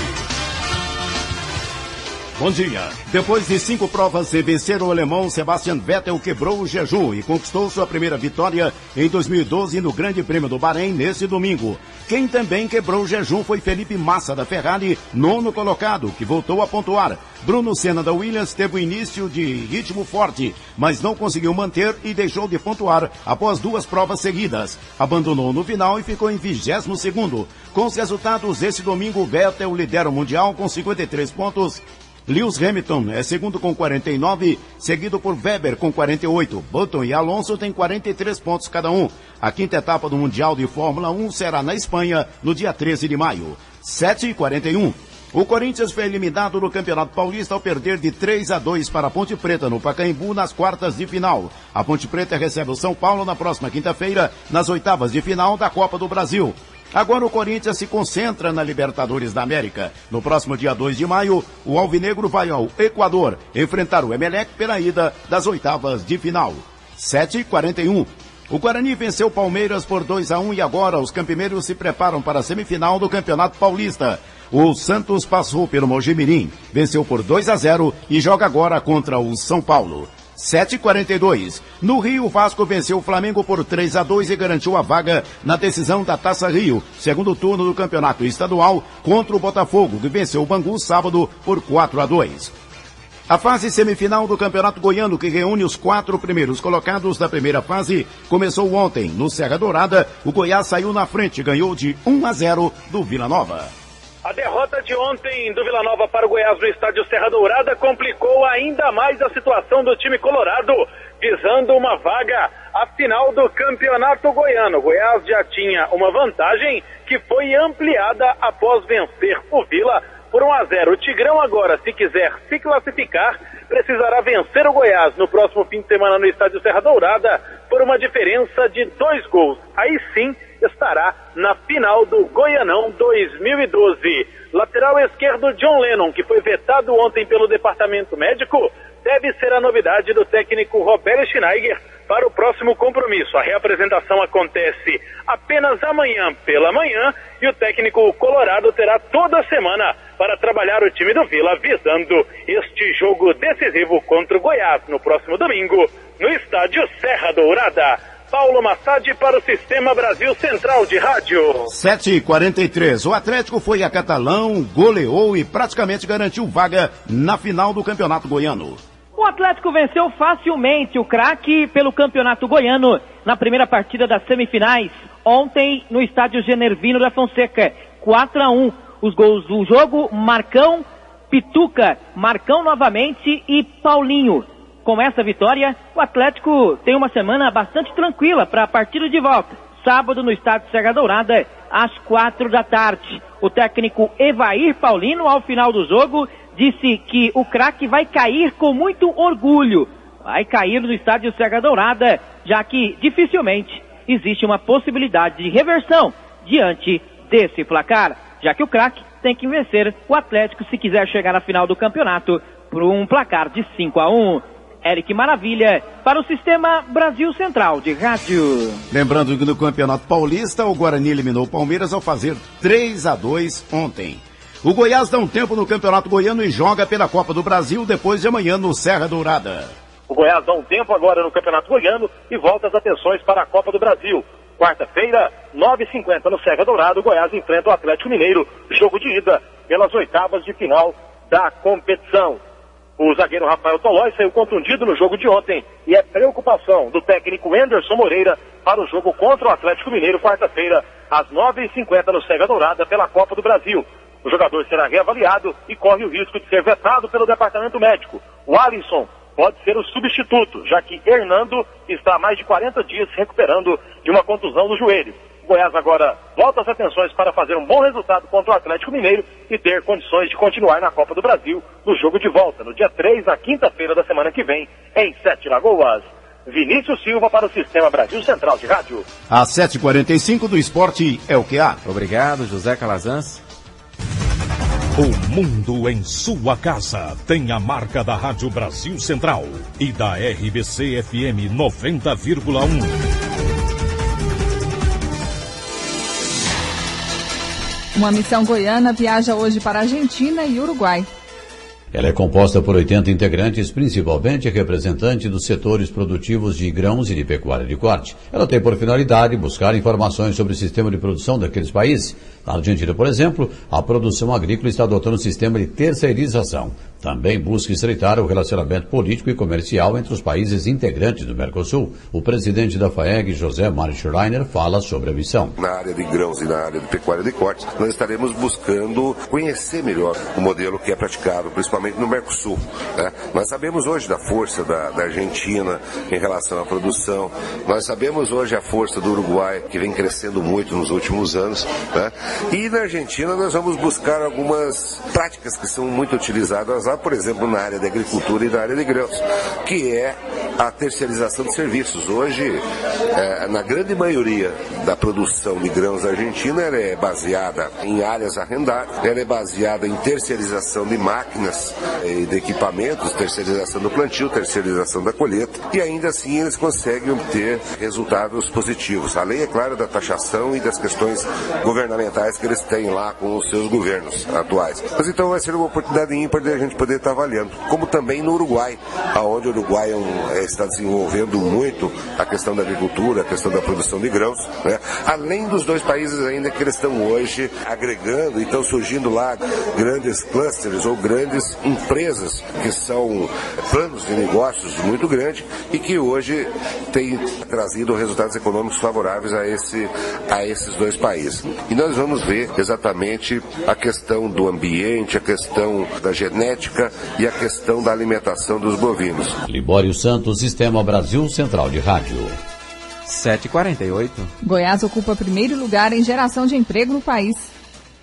Bom dia. Depois de 5 provas e vencer o alemão, Sebastian Vettel quebrou o jejum e conquistou sua primeira vitória em 2012 no Grande Prêmio do Bahrein neste domingo. Quem também quebrou o jejum foi Felipe Massa da Ferrari, 9º colocado, que voltou a pontuar. Bruno Senna da Williams teve um início de ritmo forte, mas não conseguiu manter e deixou de pontuar após 2 provas seguidas. Abandonou no final e ficou em 22º. Com os resultados desse domingo, Vettel lidera o Mundial com 53 pontos. Lewis Hamilton é segundo com 49, seguido por Weber com 48. Button e Alonso têm 43 pontos cada um. A 5ª etapa do Mundial de Fórmula 1 será na Espanha no dia 13 de maio. 7h41. O Corinthians foi eliminado no Campeonato Paulista ao perder de 3-2 para a Ponte Preta no Pacaembu nas quartas de final. A Ponte Preta recebe o São Paulo na próxima quinta-feira nas oitavas de final da Copa do Brasil. Agora o Corinthians se concentra na Libertadores da América. No próximo dia 2 de maio, o Alvinegro vai ao Equador enfrentar o Emelec pela ida das oitavas de final. 7h41. O Guarani venceu o Palmeiras por 2-1 e agora os campineiros se preparam para a semifinal do Campeonato Paulista. O Santos passou pelo Mojimirim, venceu por 2-0 e joga agora contra o São Paulo. 7h42. No Rio, o Vasco venceu o Flamengo por 3-2 e garantiu a vaga na decisão da Taça Rio, segundo turno do Campeonato Estadual, contra o Botafogo, que venceu o Bangu sábado por 4-2. A fase semifinal do Campeonato Goiano, que reúne os 4 primeiros colocados da primeira fase, começou ontem. No Serra Dourada, o Goiás saiu na frente, ganhou de 1-0 do Vila Nova. A derrota de ontem do Vila Nova para o Goiás no estádio Serra Dourada complicou ainda mais a situação do time colorado, visando uma vaga à final do Campeonato Goiano. O Goiás já tinha uma vantagem que foi ampliada após vencer o Vila por 1-0. O Tigrão agora, se quiser se classificar, precisará vencer o Goiás no próximo fim de semana no estádio Serra Dourada por uma diferença de 2 gols. Aí sim estará na final do Goianão 2012. Lateral esquerdo John Lennon, que foi vetado ontem pelo departamento médico, deve ser a novidade do técnico Roberto Schneider para o próximo compromisso. A reapresentação acontece apenas amanhã pela manhã e o técnico colorado terá toda a semana para trabalhar o time do Vila, visando este jogo decisivo contra o Goiás no próximo domingo, no estádio Serra Dourada. Paulo Massad para o Sistema Brasil Central de Rádio. 7h43. O Atlético foi a Catalão, goleou e praticamente garantiu vaga na final do Campeonato Goiano. O Atlético venceu facilmente o craque pelo Campeonato Goiano na primeira partida das semifinais, ontem no estádio Genervino da Fonseca, 4-1. Os gols do jogo, Marcão, Pituca, Marcão novamente e Paulinho. Com essa vitória, o Atlético tem uma semana bastante tranquila para a partida de volta. Sábado no estádio Serra Dourada, às 4 da tarde. O técnico Evair Paulino, ao final do jogo, disse que o craque vai cair com muito orgulho. Vai cair no estádio Serra Dourada, já que dificilmente existe uma possibilidade de reversão diante desse placar, já que o craque tem que vencer o Atlético se quiser chegar na final do campeonato por um placar de 5-1. Eric Maravilha, para o Sistema Brasil Central de Rádio. Lembrando que no Campeonato Paulista, o Guarani eliminou o Palmeiras ao fazer 3-2 ontem. O Goiás dá um tempo no Campeonato Goiano e joga pela Copa do Brasil depois de amanhã no Serra Dourada. O Goiás dá um tempo agora no Campeonato Goiano e volta as atenções para a Copa do Brasil. Quarta-feira, 9h50 no Serra Dourada, o Goiás enfrenta o Atlético Mineiro, jogo de ida pelas oitavas de final da competição. O zagueiro Rafael Tolói saiu contundido no jogo de ontem e é preocupação do técnico Anderson Moreira para o jogo contra o Atlético Mineiro, quarta-feira, às 9h50 no Serra Dourada pela Copa do Brasil. O jogador será reavaliado e corre o risco de ser vetado pelo departamento médico. O Alisson pode ser o substituto, já que Hernando está há mais de 40 dias se recuperando de uma contusão no joelho. Goiás agora volta as atenções para fazer um bom resultado contra o Atlético Mineiro e ter condições de continuar na Copa do Brasil no jogo de volta, no dia 3, na quinta-feira da semana que vem, em Sete Lagoas. Vinícius Silva para o Sistema Brasil Central de Rádio. Às 7h45 do esporte é o que há. Obrigado, José Calazans. O mundo em sua casa tem a marca da Rádio Brasil Central e da RBC FM 90,1. Uma missão goiana viaja hoje para a Argentina e Uruguai. Ela é composta por 80 integrantes, principalmente representantes dos setores produtivos de grãos e de pecuária de corte. Ela tem por finalidade buscar informações sobre o sistema de produção daqueles países. Na Argentina, por exemplo, a produção agrícola está adotando um sistema de terceirização. Também busca estreitar o relacionamento político e comercial entre os países integrantes do Mercosul. O presidente da FAEG, José Mário Schreiner, fala sobre a missão. Na área de grãos e na área de pecuária de corte, nós estaremos buscando conhecer melhor o modelo que é praticado, principalmente no Mercosul. Né? Nós sabemos hoje da força da Argentina em relação à produção. Nós sabemos hoje a força do Uruguai, que vem crescendo muito nos últimos anos. Né? E na Argentina nós vamos buscar algumas práticas que são muito utilizadas lá, por exemplo, na área de agricultura e na área de grãos, que é a terceirização de serviços. Hoje, na grande maioria da produção de grãos argentina, ela é baseada em áreas arrendadas, ela é baseada em terceirização de máquinas e de equipamentos, terceirização do plantio, terceirização da colheita, e ainda assim eles conseguem obter resultados positivos, além, é claro, da taxação e das questões governamentais que eles têm lá com os seus governos atuais. Mas então vai ser uma oportunidade ímpar de a gente poder estar avaliando, como também no Uruguai, onde o Uruguai está desenvolvendo muito a questão da agricultura, a questão da produção de grãos, né? Além dos dois países ainda que eles estão hoje agregando e estão surgindo lá grandes clusters ou grandes empresas que são planos de negócios muito grandes e que hoje têm trazido resultados econômicos favoráveis a esses dois países. E nós vamos ver exatamente a questão do ambiente, a questão da genética e a questão da alimentação dos bovinos. Libório Santos, Sistema Brasil Central de Rádio. 7h48. Goiás ocupa primeiro lugar em geração de emprego no país.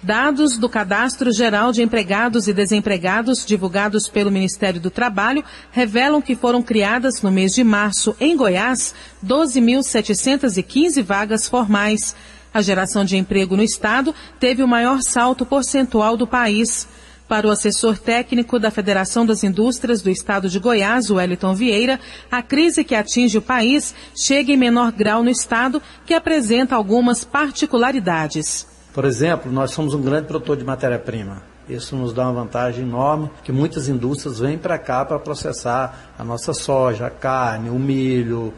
Dados do Cadastro Geral de Empregados e Desempregados, divulgados pelo Ministério do Trabalho, revelam que foram criadas no mês de março, em Goiás, 12.715 vagas formais. A geração de emprego no estado teve o maior salto percentual do país. Para o assessor técnico da Federação das Indústrias do Estado de Goiás, Wellington Vieira, a crise que atinge o país chega em menor grau no estado, que apresenta algumas particularidades. Por exemplo, nós somos um grande produtor de matéria-prima. Isso nos dá uma vantagem enorme, que muitas indústrias vêm para cá para processar a nossa soja, a carne, o milho,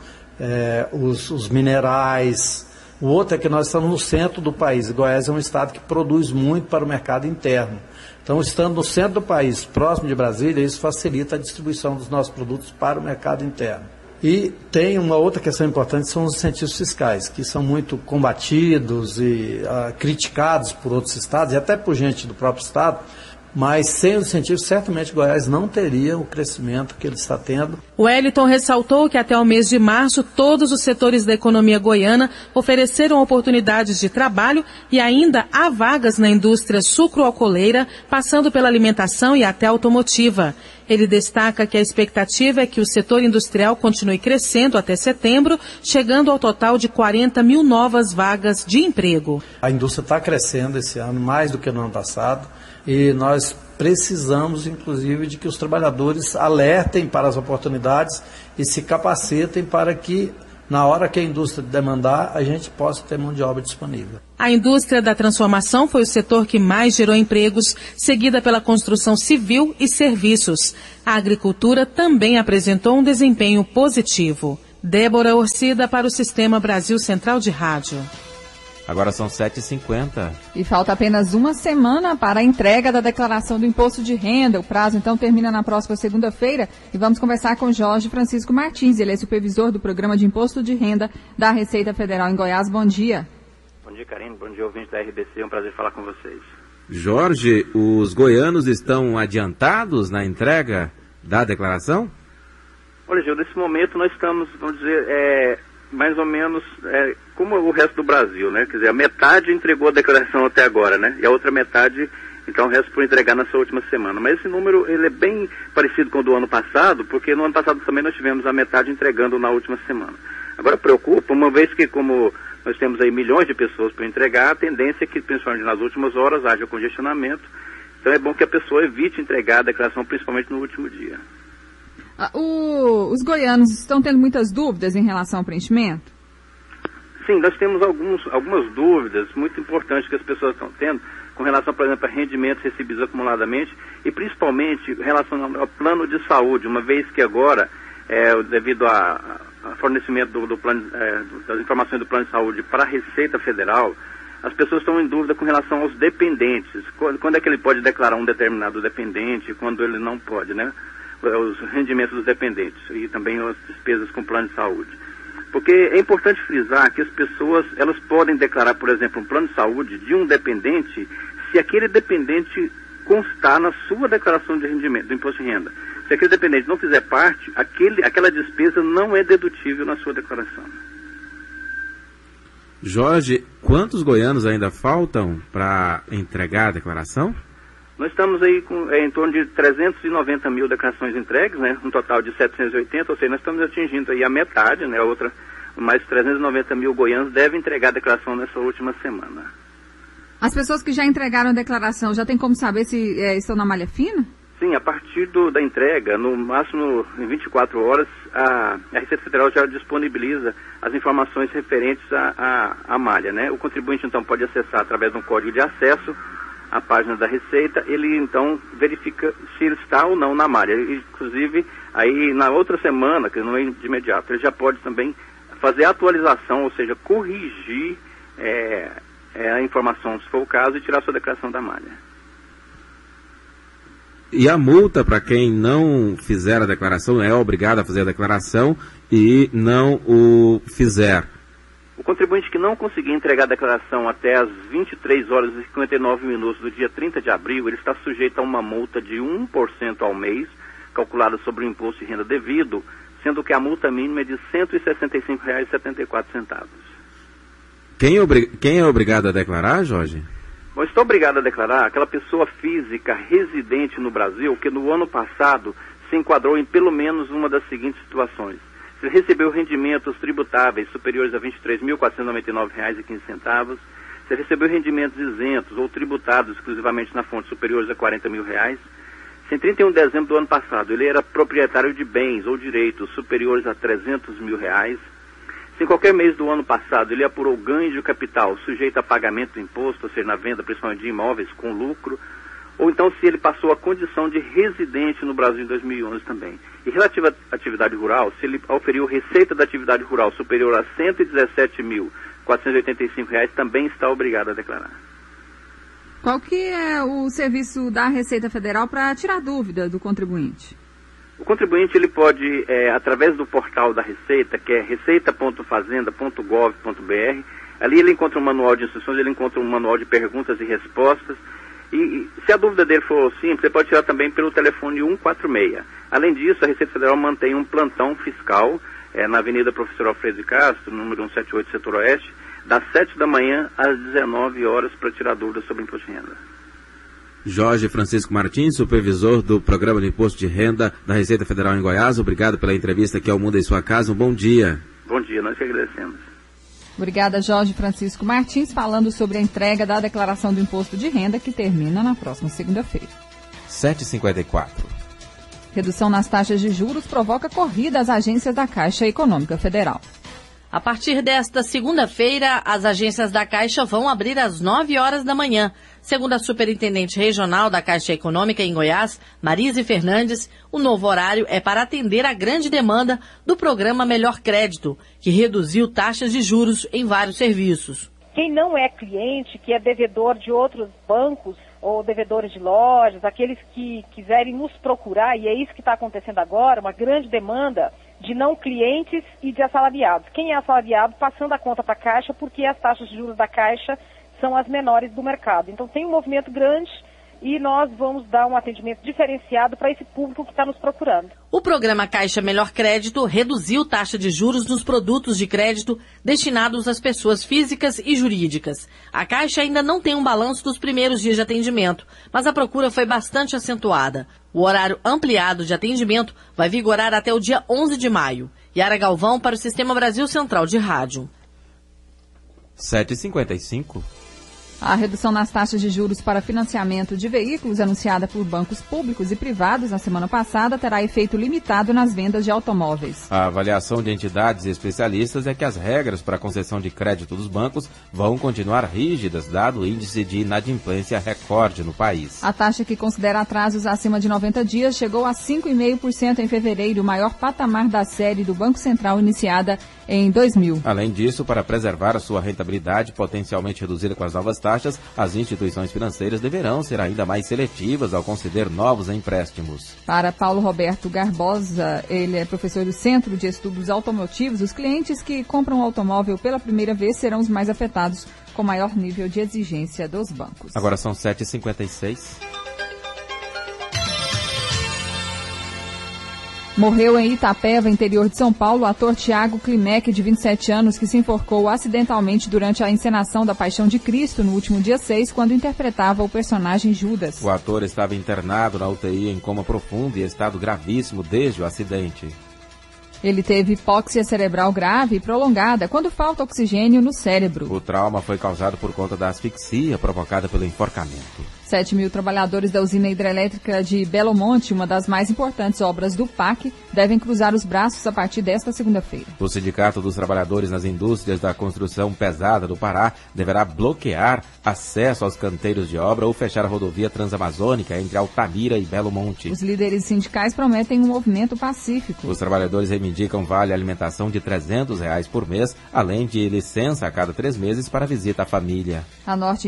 os minerais. O outro é que nós estamos no centro do país. Goiás é um estado que produz muito para o mercado interno. Então, estando no centro do país, próximo de Brasília, isso facilita a distribuição dos nossos produtos para o mercado interno. E tem uma outra questão importante, são os incentivos fiscais, que são muito combatidos e criticados por outros estados, e até por gente do próprio estado, mas sem os incentivos, certamente Goiás não teria o crescimento que ele está tendo. O Wellington ressaltou que até o mês de março, todos os setores da economia goiana ofereceram oportunidades de trabalho e ainda há vagas na indústria sucroalcooleira, passando pela alimentação e até automotiva. Ele destaca que a expectativa é que o setor industrial continue crescendo até setembro, chegando ao total de 40 mil novas vagas de emprego. A indústria está crescendo esse ano, mais do que no ano passado, e nós precisamos, inclusive, de que os trabalhadores alertem para as oportunidades e se capacitem para que, na hora que a indústria demandar, a gente possa ter mão de obra disponível. A indústria da transformação foi o setor que mais gerou empregos, seguida pela construção civil e serviços. A agricultura também apresentou um desempenho positivo. Débora Orcida para o Sistema Brasil Central de Rádio. Agora são 7h50. E falta apenas uma semana para a entrega da declaração do imposto de renda. O prazo, então, termina na próxima segunda-feira. E vamos conversar com Jorge Francisco Martins. Ele é supervisor do Programa de Imposto de Renda da Receita Federal em Goiás. Bom dia. Bom dia, Karine. Bom dia, ouvintes da RBC. É um prazer falar com vocês. Jorge, os goianos estão adiantados na entrega da declaração? Olha, Gil, nesse momento nós estamos, vamos dizer, mais ou menos como o resto do Brasil, né? Quer dizer, a metade entregou a declaração até agora, né? E a outra metade, então, o resto por entregar nessa última semana. Mas esse número, ele é bem parecido com o do ano passado, porque no ano passado também nós tivemos a metade entregando na última semana. Agora preocupa, uma vez que como nós temos aí milhões de pessoas para entregar, a tendência é que, principalmente nas últimas horas, haja congestionamento. Então é bom que a pessoa evite entregar a declaração, principalmente no último dia. Os goianos estão tendo muitas dúvidas em relação ao preenchimento? Sim, nós temos algumas dúvidas muito importantes que as pessoas estão tendo com relação, por exemplo, a rendimentos recebidos acumuladamente e principalmente relacionado ao plano de saúde, uma vez que agora, devido ao fornecimento do plano, das informações do plano de saúde para a Receita Federal, as pessoas estão em dúvida com relação aos dependentes. Quando é que ele pode declarar um determinado dependente e quando ele não pode, né? Os rendimentos dos dependentes e também as despesas com plano de saúde. Porque é importante frisar que as pessoas, elas podem declarar, por exemplo, um plano de saúde de um dependente se aquele dependente constar na sua declaração de rendimento, do imposto de renda. Se aquele dependente não fizer parte, aquela despesa não é dedutível na sua declaração. Jorge, quantos goianos ainda faltam para entregar a declaração? Nós estamos aí com em torno de 390 mil declarações entregues, né? Um total de 780, ou seja, nós estamos atingindo aí a metade, né? Mais 390 mil goianos devem entregar a declaração nessa última semana. As pessoas que já entregaram a declaração, já tem como saber se estão na malha fina? Sim, a partir da entrega, no máximo em 24 horas, a Receita Federal já disponibiliza as informações referentes à malha, né? O contribuinte, então, pode acessar através de um código de acesso a página da Receita, ele então verifica se ele está ou não na malha. Inclusive, aí na outra semana, que não é de imediato, ele já pode também fazer a atualização, ou seja, corrigir a informação, se for o caso, e tirar a sua declaração da malha. E a multa para quem não fizer a declaração, é obrigado a fazer a declaração e não o fizer? O contribuinte que não conseguir entregar a declaração até as 23 horas e 59 minutos do dia 30 de abril, ele está sujeito a uma multa de 1% ao mês, calculada sobre o imposto de renda devido, sendo que a multa mínima é de R$ 165,74. Quem é obrigado a declarar, Jorge? Bom, estou obrigado a declarar aquela pessoa física residente no Brasil que no ano passado se enquadrou em pelo menos uma das seguintes situações. Se recebeu rendimentos tributáveis superiores a R$ 23.499,15, se recebeu rendimentos isentos ou tributados exclusivamente na fonte superiores a R$ 40 mil, se em 31 de dezembro do ano passado ele era proprietário de bens ou direitos superiores a R$ 300 mil, se em qualquer mês do ano passado ele apurou ganho de capital sujeito a pagamento do imposto, ou seja, na venda principalmente de imóveis com lucro, ou então se ele passou a condição de residente no Brasil em 2011 também. E relativa à atividade rural, se ele oferiu receita da atividade rural superior a R$ 117.485, também está obrigado a declarar. Qual que é o serviço da Receita Federal para tirar dúvida do contribuinte? O contribuinte ele pode, através do portal da Receita, que é receita.fazenda.gov.br, ali ele encontra um manual de instruções, ele encontra um manual de perguntas e respostas. E se a dúvida dele for simples, você pode tirar também pelo telefone 146. Além disso, a Receita Federal mantém um plantão fiscal na Avenida Professor Alfredo de Castro, número 178, Setor Oeste, das 7 da manhã às 19 horas para tirar dúvidas sobre imposto de renda. Jorge Francisco Martins, supervisor do Programa de Imposto de Renda da Receita Federal em Goiás. Obrigado pela entrevista aqui ao Mundo em Sua Casa. Um bom dia. Bom dia, nós que agradecemos. Obrigada, Jorge Francisco Martins, falando sobre a entrega da declaração do imposto de renda, que termina na próxima segunda-feira. 7h54. Redução nas taxas de juros provoca corrida às agências da Caixa Econômica Federal. A partir desta segunda-feira, as agências da Caixa vão abrir às 9 horas da manhã. Segundo a superintendente regional da Caixa Econômica em Goiás, Marise Fernandes, o novo horário é para atender a grande demanda do programa Melhor Crédito, que reduziu taxas de juros em vários serviços. Quem não é cliente, que é devedor de outros bancos ou devedores de lojas, aqueles que quiserem nos procurar, e é isso que está acontecendo agora, uma grande demanda de não clientes e de assalariados. Quem é assalariado passando a conta para a Caixa porque as taxas de juros da Caixa são as menores do mercado. Então tem um movimento grande e nós vamos dar um atendimento diferenciado para esse público que está nos procurando. O programa Caixa Melhor Crédito reduziu taxa de juros nos produtos de crédito destinados às pessoas físicas e jurídicas. A Caixa ainda não tem um balanço dos primeiros dias de atendimento, mas a procura foi bastante acentuada. O horário ampliado de atendimento vai vigorar até o dia 11 de maio. Yara Galvão para o Sistema Brasil Central de Rádio. 7h55. A redução nas taxas de juros para financiamento de veículos anunciada por bancos públicos e privados na semana passada terá efeito limitado nas vendas de automóveis. A avaliação de entidades e especialistas é que as regras para a concessão de crédito dos bancos vão continuar rígidas, dado o índice de inadimplência recorde no país. A taxa que considera atrasos acima de 90 dias chegou a 5,5% em fevereiro, o maior patamar da série do Banco Central iniciada em 2000. Além disso, para preservar a sua rentabilidade potencialmente reduzida com as novas taxas, as instituições financeiras deverão ser ainda mais seletivas ao conceder novos empréstimos. Para Paulo Roberto Garbosa, ele é professor do Centro de Estudos Automotivos, os clientes que compram um automóvel pela primeira vez serão os mais afetados com maior nível de exigência dos bancos. Agora são 7h56. Morreu em Itapeva, interior de São Paulo, o ator Tiago Klimek, de 27 anos, que se enforcou acidentalmente durante a encenação da Paixão de Cristo no último dia 6, quando interpretava o personagem Judas. O ator estava internado na UTI em coma profundo e estado gravíssimo desde o acidente. Ele teve hipóxia cerebral grave e prolongada quando falta oxigênio no cérebro. O trauma foi causado por conta da asfixia provocada pelo enforcamento. 7.000 trabalhadores da usina hidrelétrica de Belo Monte, uma das mais importantes obras do PAC, devem cruzar os braços a partir desta segunda-feira. O Sindicato dos Trabalhadores nas Indústrias da Construção Pesada do Pará deverá bloquear acesso aos canteiros de obra ou fechar a rodovia transamazônica entre Altamira e Belo Monte. Os líderes sindicais prometem um movimento pacífico. Os trabalhadores reivindicam vale alimentação de R$300 por mês, além de licença a cada 3 meses para visita à família. A Norte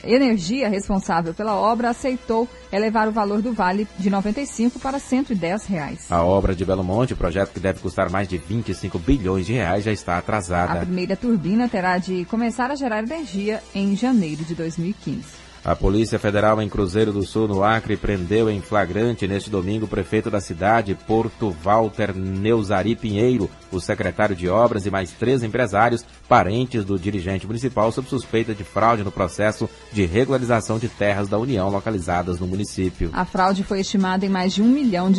Energia, responsável pela obra, aceitou elevar o valor do vale de R$ 95 para R$110. A obra de Belo Monte, projeto que deve custar mais de R$25 bilhões, já está atrasada. A primeira turbina terá de começar a gerar energia em janeiro de 2015. A Polícia Federal em Cruzeiro do Sul, no Acre, prendeu em flagrante neste domingo o prefeito da cidade, Porto Walter Neuzari Pinheiro, o secretário de Obras e mais 3 empresários, parentes do dirigente municipal, sob suspeita de fraude no processo de regularização de terras da União localizadas no município. A fraude foi estimada em mais de R$1 milhão.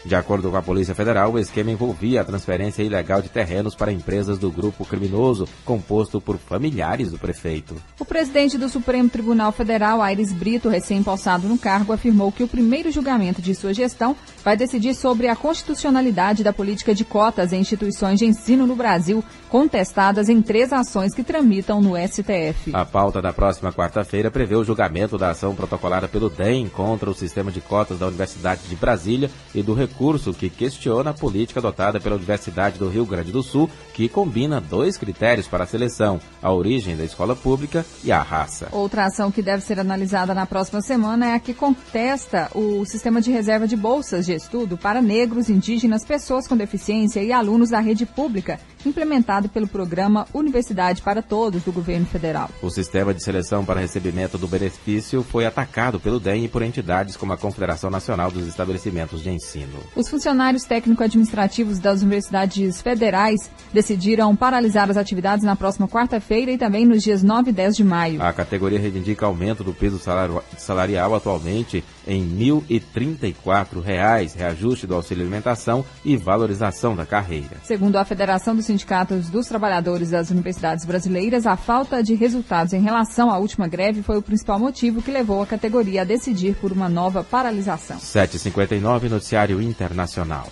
De acordo com a Polícia Federal, o esquema envolvia a transferência ilegal de terrenos para empresas do grupo criminoso, composto por familiares do prefeito. O presidente do Supremo Tribunal Federal, Aires Brito, recém-possado no cargo, afirmou que o primeiro julgamento de sua gestão vai decidir sobre a constitucionalidade da política de cotas em instituições de ensino no Brasil, contestadas em 3 ações que tramitam no STF. A pauta da próxima quarta-feira prevê o julgamento da ação protocolada pelo DEM contra o sistema de cotas da Universidade de Brasília e do recurso que questiona a política adotada pela Universidade do Rio Grande do Sul, que combina 2 critérios para a seleção: a origem da escola pública e a raça. Outra ação que deve ser analisada na próxima semana é a que contesta o sistema de reserva de bolsas de estudo para negros, indígenas, pessoas com deficiência e alunos da rede pública, implementado pelo programa Universidade para Todos do governo federal. O sistema de seleção para recebimento do benefício foi atacado pelo DEM e por entidades como a Confederação Nacional dos Estabelecimentos de Ensino. Os funcionários técnico-administrativos das universidades federais decidiram paralisar as atividades na próxima quarta-feira e também nos dias 9 e 10 de maio. A categoria reivindica aumento do piso salarial atualmente em R$ 1.034, reajuste do auxílio alimentação e valorização da carreira. Segundo a Federação dos Sindicatos dos Trabalhadores das Universidades Brasileiras, a falta de resultados em relação à última greve foi o principal motivo que levou a categoria a decidir por uma nova paralisação. 7h59, noticiário internacional.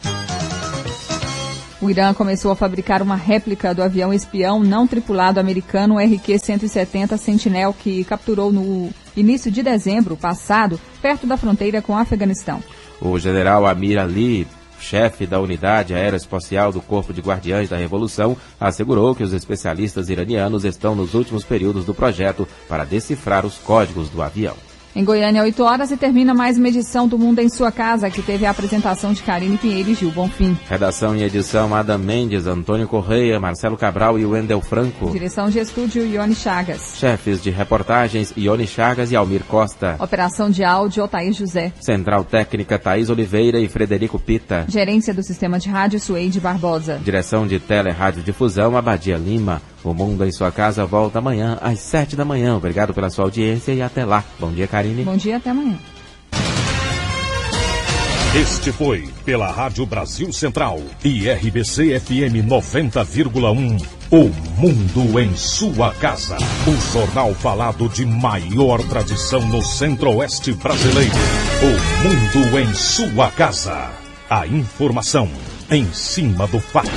O Irã começou a fabricar uma réplica do avião espião não tripulado americano RQ-170 Sentinel, que capturou no início de dezembro passado, perto da fronteira com o Afeganistão. O general Amir Ali, chefe da unidade aeroespacial do Corpo de Guardiães da Revolução, assegurou que os especialistas iranianos estão nos últimos períodos do projeto para decifrar os códigos do avião. Em Goiânia, 8 horas, e termina mais uma edição do Mundo em Sua Casa, que teve a apresentação de Karine Pinheiro e Gil Bonfim. Redação e edição: Adam Mendes, Antônio Correia, Marcelo Cabral e Wendel Franco. Direção de estúdio: Ione Chagas. Chefes de reportagens: Ione Chagas e Almir Costa. Operação de áudio: Otair José. Central técnica: Thaís Oliveira e Frederico Pita. Gerência do sistema de rádio: Sueide Barbosa. Direção de Tele Rádio Difusão: Abadia Lima. O Mundo em Sua Casa volta amanhã às 7 da manhã. Obrigado pela sua audiência e até lá. Bom dia, Karine. Bom dia, até amanhã. Este foi, pela Rádio Brasil Central e RBC FM 90,1, O Mundo em Sua Casa. O jornal falado de maior tradição no Centro-Oeste brasileiro. O Mundo em Sua Casa. A informação em cima do fato.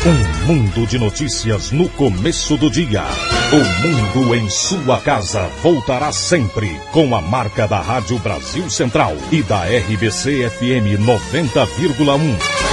Um mundo de notícias no começo do dia. O Mundo em Sua Casa voltará sempre com a marca da Rádio Brasil Central e da RBC FM 90,1.